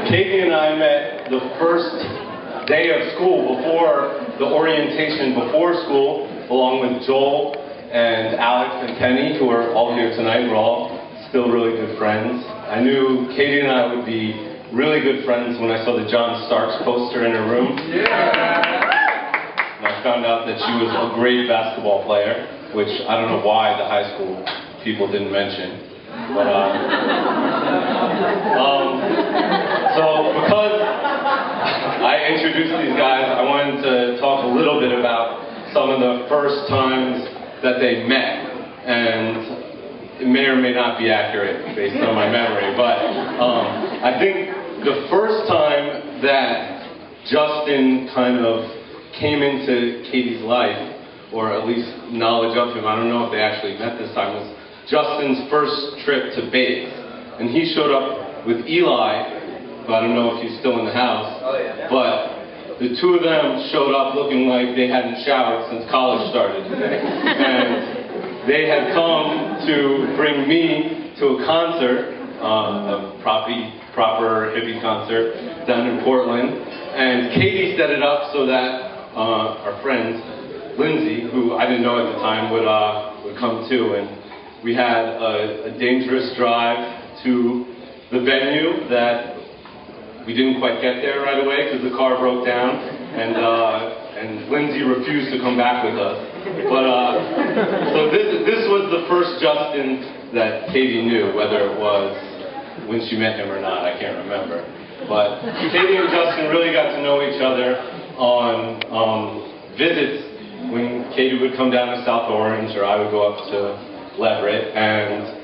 Katie and I met the first day of school, before the orientation before school, along with Joel and Alex and Penny, who are all here tonight. We're all still really good friends. I knew Katie and I would be really good friends when I saw the John Starks poster in her room. And I found out that she was a great basketball player, which I don't know why the high school people didn't mention. But, so because I introduced these guys, I wanted to talk a little bit about some of the first times that they met. And it may or may not be accurate based on my memory, but I think the first time that Justin kind of came into Katie's life, or at least knowledge of him, I don't know if they actually met this time, was Justin's first trip to bathe. And he showed up with Eli, but I don't know if he's still in the house, but the two of them showed up looking like they hadn't showered since college started. And they had come to bring me to a concert, a proper hippie concert down in Portland. And Katie set it up so that our friend Lindsay, who I didn't know at the time, would come too. And we had a dangerous drive to the venue that we didn't quite get there right away because the car broke down, and Lindsay refused to come back with us. But so this was the first Justin that Katie knew, whether it was when she met him or not, I can't remember. But Katie and Justin really got to know each other on visits when Katie would come down to South Orange or I would go up to Leverett, and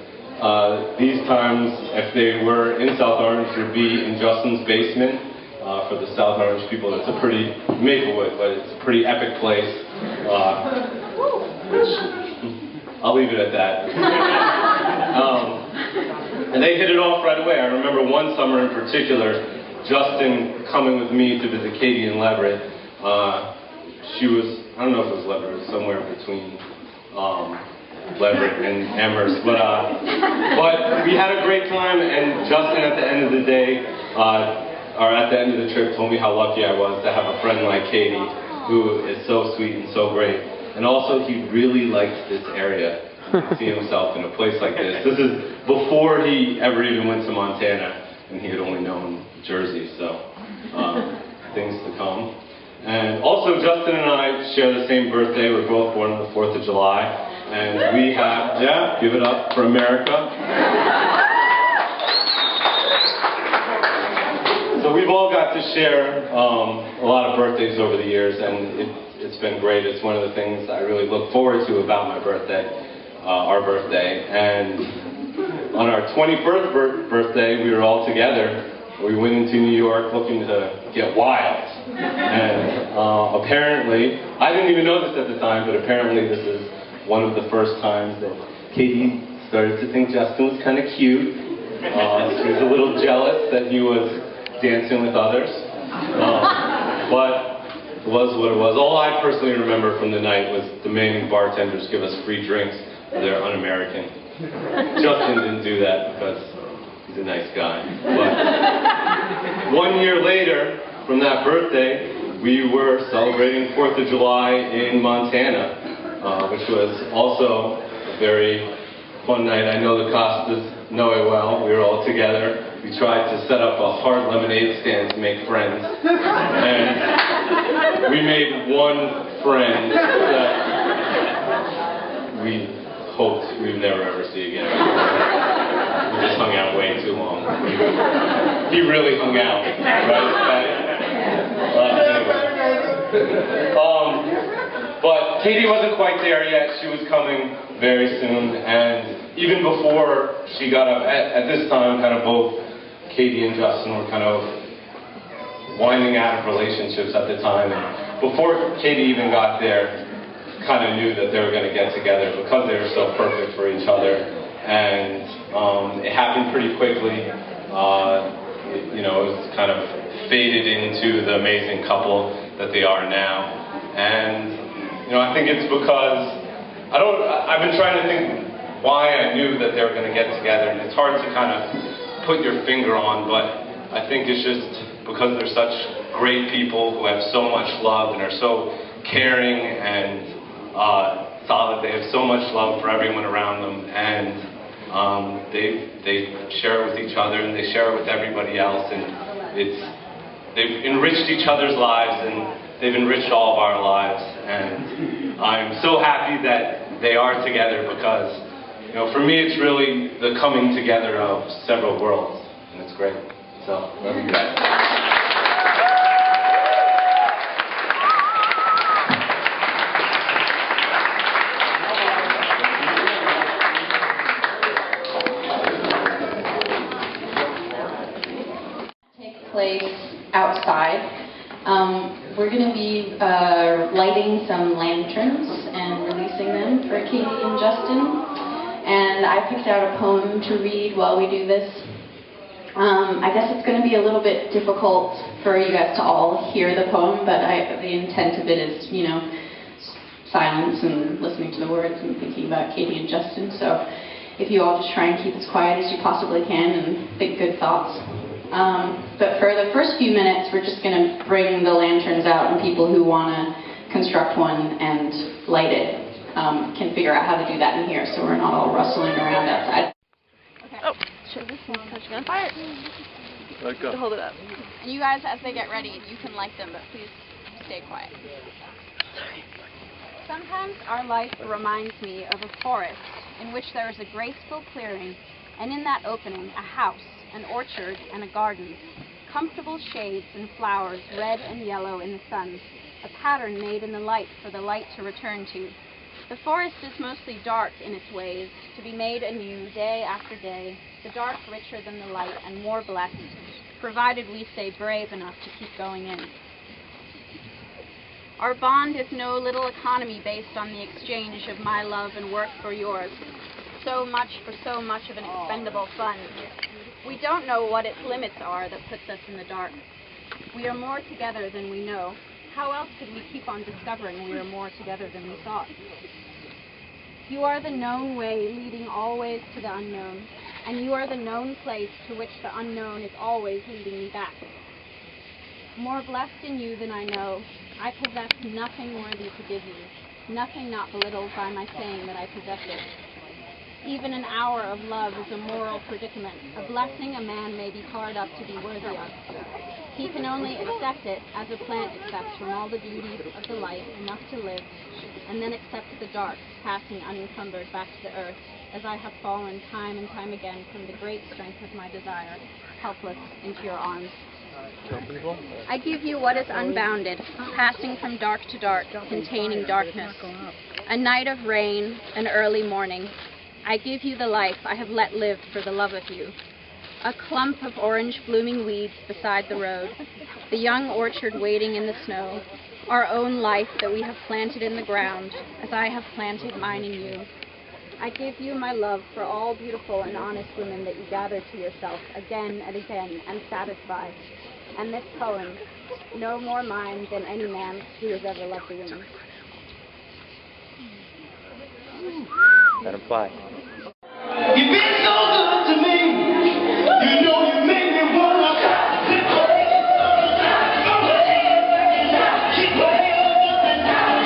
these times, if they were in South Orange, would be in Justin's basement. For the South Orange people, it's a pretty, Maplewood, but it's a pretty epic place, which I'll leave it at that. And they hit it off right away. I remember one summer in particular, Justin coming with me to visit Katie in Leverett. She was, I don't know if it was Leverett, it was somewhere between Leverett and Amherst, but we had a great time, and Justin at the end of the day, or at the end of the trip, told me how lucky I was to have a friend like Katie, who is so sweet and so great. And also, he really liked this area. See himself in a place like this. This is before he ever even went to Montana, and he had only known Jersey, so things to come. And also, Justin and I share the same birthday. We're both born on the 4th of July. And we have, yeah, give it up for America. So we've all got to share a lot of birthdays over the years, and it's been great. It's one of the things I really look forward to about my birthday, our birthday. And on our 21st birthday, we were all together. We went into New York looking to get wild. And apparently, I didn't even know this at the time, but apparently this is one of the first times that Katie started to think Justin was kind of cute. She was a little jealous that he was dancing with others. But it was what it was. All I personally remember from the night was demanding bartenders give us free drinks. They're un-American. Justin didn't do that because he's a nice guy. But 1 year later, from that birthday, we were celebrating 4th of July in Montana, which was also a very fun night. I know the Costas know it well. We were all together. We tried to set up a hard lemonade stand to make friends. And we made one friend that we hoped we'd never ever see again. We just hung out way too long. He really hung out, right? But Katie wasn't quite there yet. She was coming very soon, and even before she got up, at this time, kind of both Katie and Justin were kind of winding out of relationships at the time. And before Katie even got there, kind of knew that they were going to get together because they were so perfect for each other. And it happened pretty quickly. It was kind of faded into the amazing couple that they are now. And I think it's because I've been trying to think why I knew that they were going to get together, and it's hard to kind of put your finger on, but I think it's just because they're such great people who have so much love and are so caring and solid. They have so much love for everyone around them, and they share it with each other, and they share it with everybody else, and they've enriched each other's lives, and they've enriched all of our lives, and I'm so happy that they are together because, for me it's really the coming together of several worlds, and it's great. So, love you guys. Take place outside. We're going to be lighting some lanterns and releasing them for Katie and Justin. And I picked out a poem to read while we do this. I guess it's going to be a little bit difficult for you guys to all hear the poem, but the intent of it is, silence and listening to the words and thinking about Katie and Justin. So if you all just try and keep as quiet as you possibly can and think good thoughts. But for the first few minutes, we're just going to bring the lanterns out, and people who want to construct one and light it can figure out how to do that in here, so we're not all rustling around outside. Okay. Oh, shit, this one's touching on fire. Let go. Hold it up. And you guys, as they get ready, you can light them, but please stay quiet. Sorry. Sometimes our life reminds me of a forest in which there is a graceful clearing, and in that opening, a house, an orchard, and a garden. Comfortable shades and flowers, red and yellow in the sun. A pattern made in the light for the light to return to. The forest is mostly dark in its ways, to be made anew day after day. The dark richer than the light and more blessed, provided we stay brave enough to keep going in. Our bond is no little economy based on the exchange of my love and work for yours. So much for so much of an expendable fund. We don't know what its limits are that puts us in the dark. We are more together than we know. How else could we keep on discovering we are more together than we thought? You are the known way leading always to the unknown, and you are the known place to which the unknown is always leading me back. More blessed in you than I know, I possess nothing worthy to give you, nothing not belittled by my saying that I possess it. Even an hour of love is a moral predicament, a blessing a man may be hard up to be worthy of. He can only accept it as a plant accepts from all the beauties of the light enough to live, and then accept the dark, passing unencumbered back to the earth, as I have fallen time and time again from the great strength of my desire, helpless into your arms. I give you what is unbounded, passing from dark to dark, containing darkness. A night of rain, an early morning. I give you the life I have let live for the love of you. A clump of orange blooming weeds beside the road, the young orchard waiting in the snow, our own life that we have planted in the ground, as I have planted mine in you. I give you my love for all beautiful and honest women that you gather to yourself again and again and satisfy. And this poem, no more mine than any man who has ever loved a woman. Let him fly. You've been so good to me. You know you make me wanna keep my head up and down.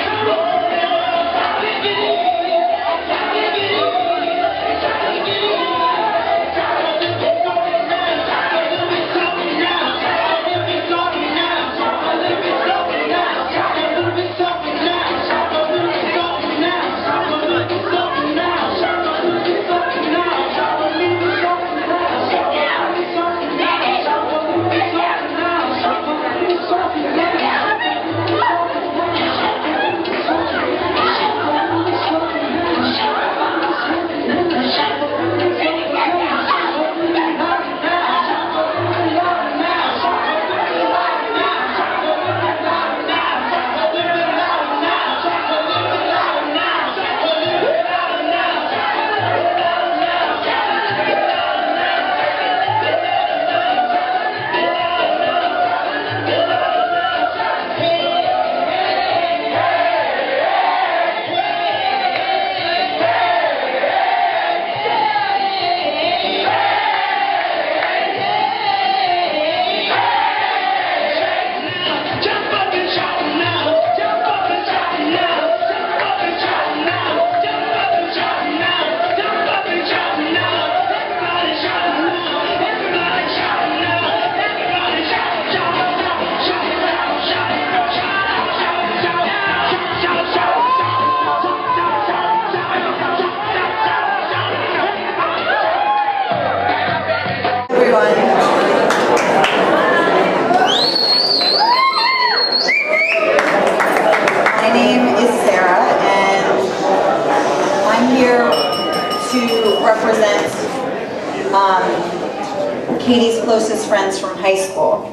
Katie's closest friends from high school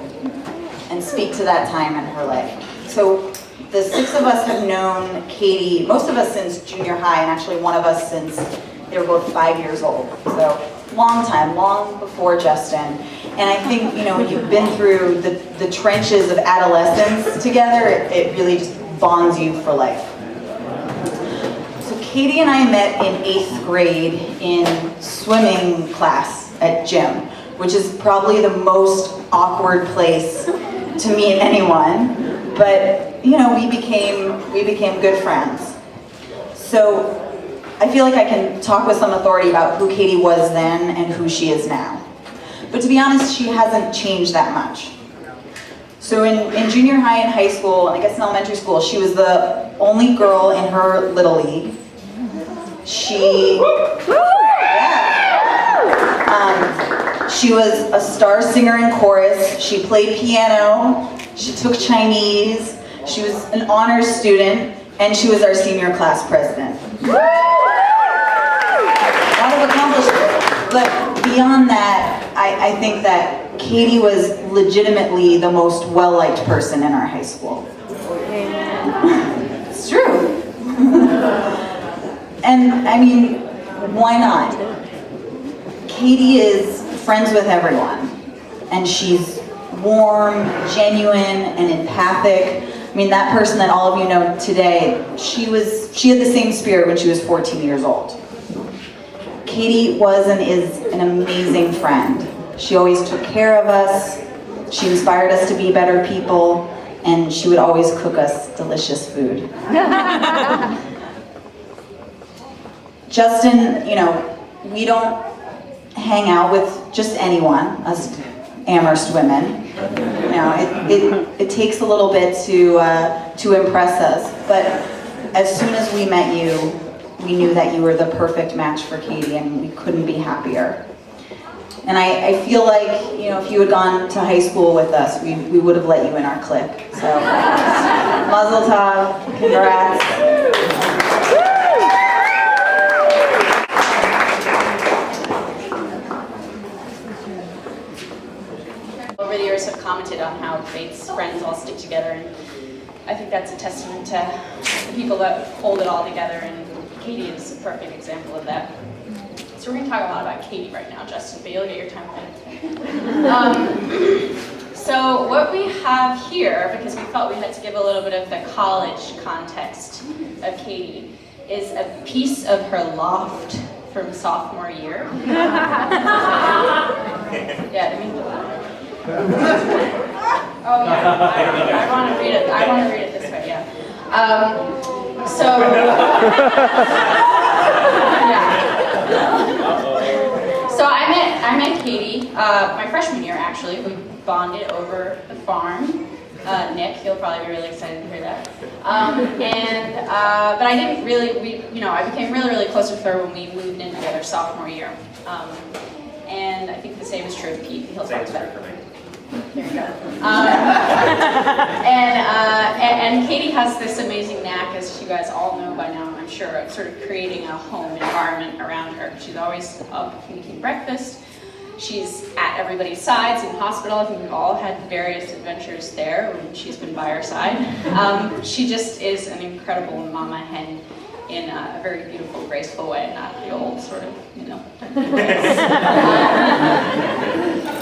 and speak to that time in her life. So the 6 of us have known Katie, most of us since junior high, and actually one of us since they were both 5 years old. So long time, long before Justin. And I think, when you've been through the trenches of adolescence together, it really just bonds you for life. So Katie and I met in 8th grade in swimming class at gym, which is probably the most awkward place to meet anyone. But, we became good friends. So I feel like I can talk with some authority about who Katie was then and who she is now. But to be honest, she hasn't changed that much. So in junior high and high school, and I guess in elementary school, she was the only girl in her Little League. She was a star singer in chorus. She played piano. She took Chinese. She was an honors student, and she was our senior class president. A lot of accomplishments. But beyond that, I think that Katie was legitimately the most well-liked person in our high school. It's true. And I mean, why not? Katie is friends with everyone, and she's warm, genuine, and empathic. I mean, that person that all of you know today, she had the same spirit when she was 14 years old. Katie was and is an amazing friend. She always took care of us. She inspired us to be better people, and she would always cook us delicious food. Justin, we don't hang out with just anyone, us Amherst women. It takes a little bit to impress us, but as soon as we met you, we knew that you were the perfect match for Katie, and we couldn't be happier. And I feel like, if you had gone to high school with us, we would have let you in our clique. So, mazel tov, congrats. Over the years have commented on how Faith's friends all stick together, and I think that's a testament to the people that hold it all together, and Katie is a perfect example of that. So we're going to talk a lot about Katie right now, Justin, but you'll get your time limit. So what we have here, because we felt we had to give a little bit of the college context of Katie, is a piece of her loft from sophomore year. Yeah, I mean, oh yeah, I want to read it. I want to read it this way. Yeah. So I met Katie my freshman year actually. We bonded over the farm. Nick, he'll probably be really excited to hear that. But I didn't really. I became really close with her when we moved in together sophomore year. And I think the same is true of Pete. He'll talk about it. There you go. And Katie has this amazing knack, as you guys all know by now, I'm sure, of sort of creating a home environment around her. She's always up making breakfast. She's at everybody's sides in hospital. I think we've all had various adventures there when she's been by our side. She just is an incredible mama hen in a very beautiful, graceful way, not the old sort of,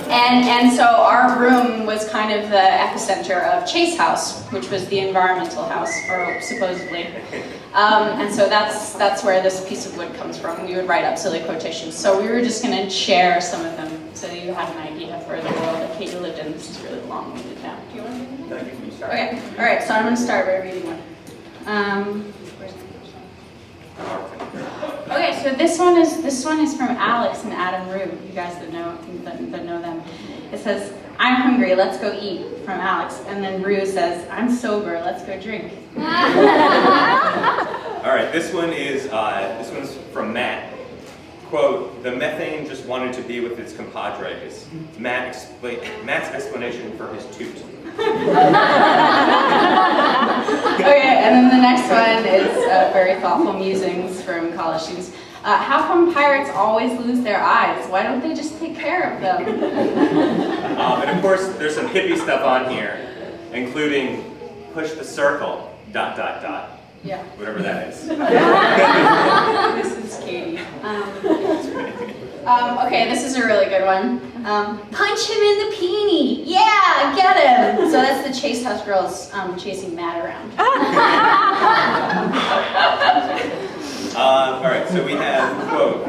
And so our room was kind of the epicenter of Chase House, which was the environmental house, or supposedly. And so that's where this piece of wood comes from. We would write up silly quotations. So we were just going to share some of them so that you had an idea for the world that Katie lived in. This is really long-winded now. Do you want to read it? Okay. All right. So I'm going to start by reading one. Okay, so this one is from Alex and Adam Rue. You guys that know them. It says, "I'm hungry. Let's go eat." From Alex, and then Rue says, "I'm sober. Let's go drink." All right, this one's from Matt. Quote, "The methane just wanted to be with its compadres." Matt's explanation for his toot. Okay, and then the next one is very thoughtful musings from college students. How come pirates always lose their eyes? Why don't they just take care of them? And of course, there's some hippie stuff on here, including push the circle, ... Yeah. Whatever that is. This is Katie. Okay, this is a really good one. Punch him in the peenie. Yeah, get him. So that's the Chase House girls chasing Matt around. All right, so we have, quote,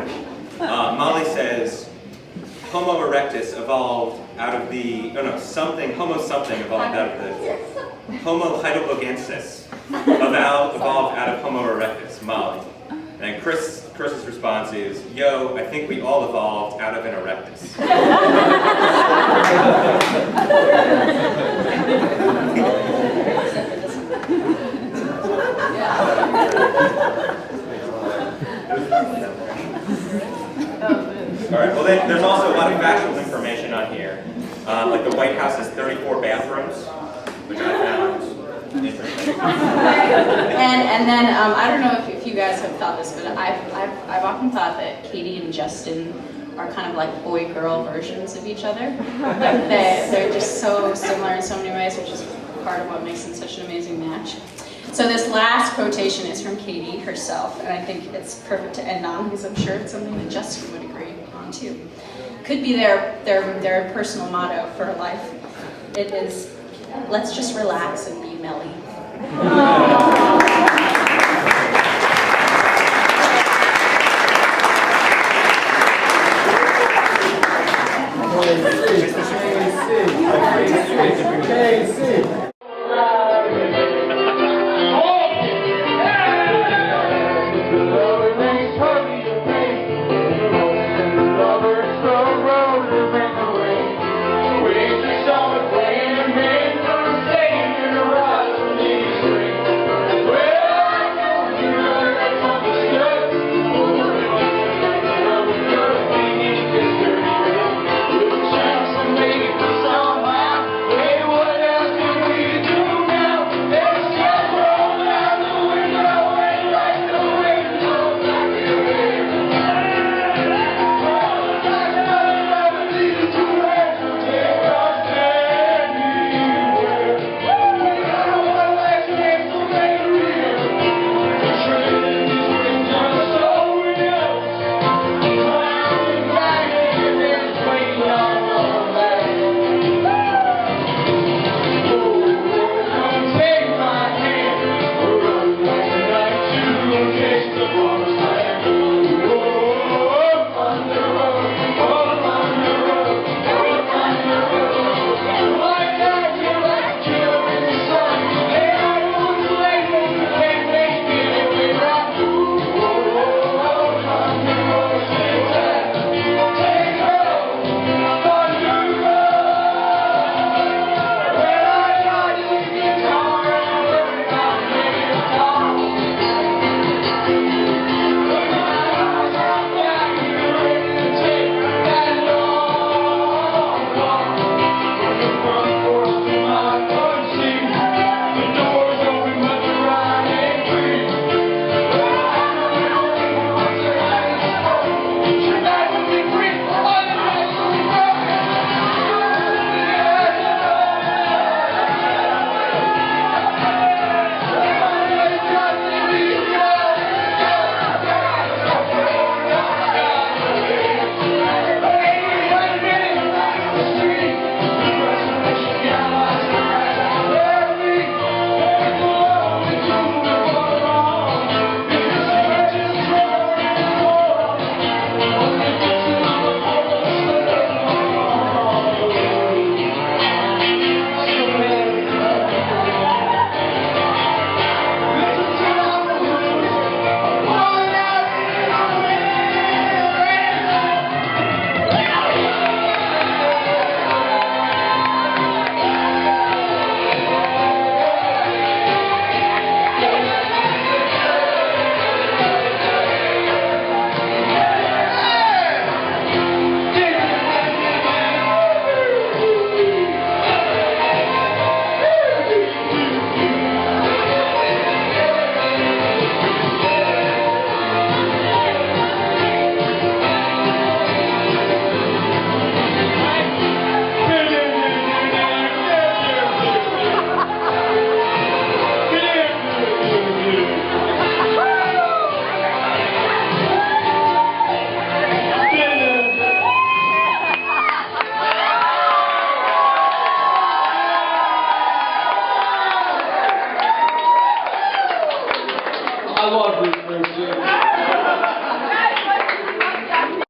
Molly says, Homo erectus evolved out of the, Homo something evolved out of the, Homo heidelbergensis evolved out of Homo erectus, Molly. And Chris's response is, yo, I think we all evolved out of an erectus. All right, well, there's also a lot of factual information on here. Like the White House has 34 bathrooms, which I found interesting. And then I don't know if you guys have thought this, but I've often thought that Katie and Justin are kind of like boy-girl versions of each other. They're just so similar in so many ways, which is part of what makes them such an amazing match. So this last quotation is from Katie herself, and I think it's perfect to end on because I'm sure it's something that Justin would agree on too. Could be their personal motto for life. It is, let's just relax and be melly. What else can we I love Ruth.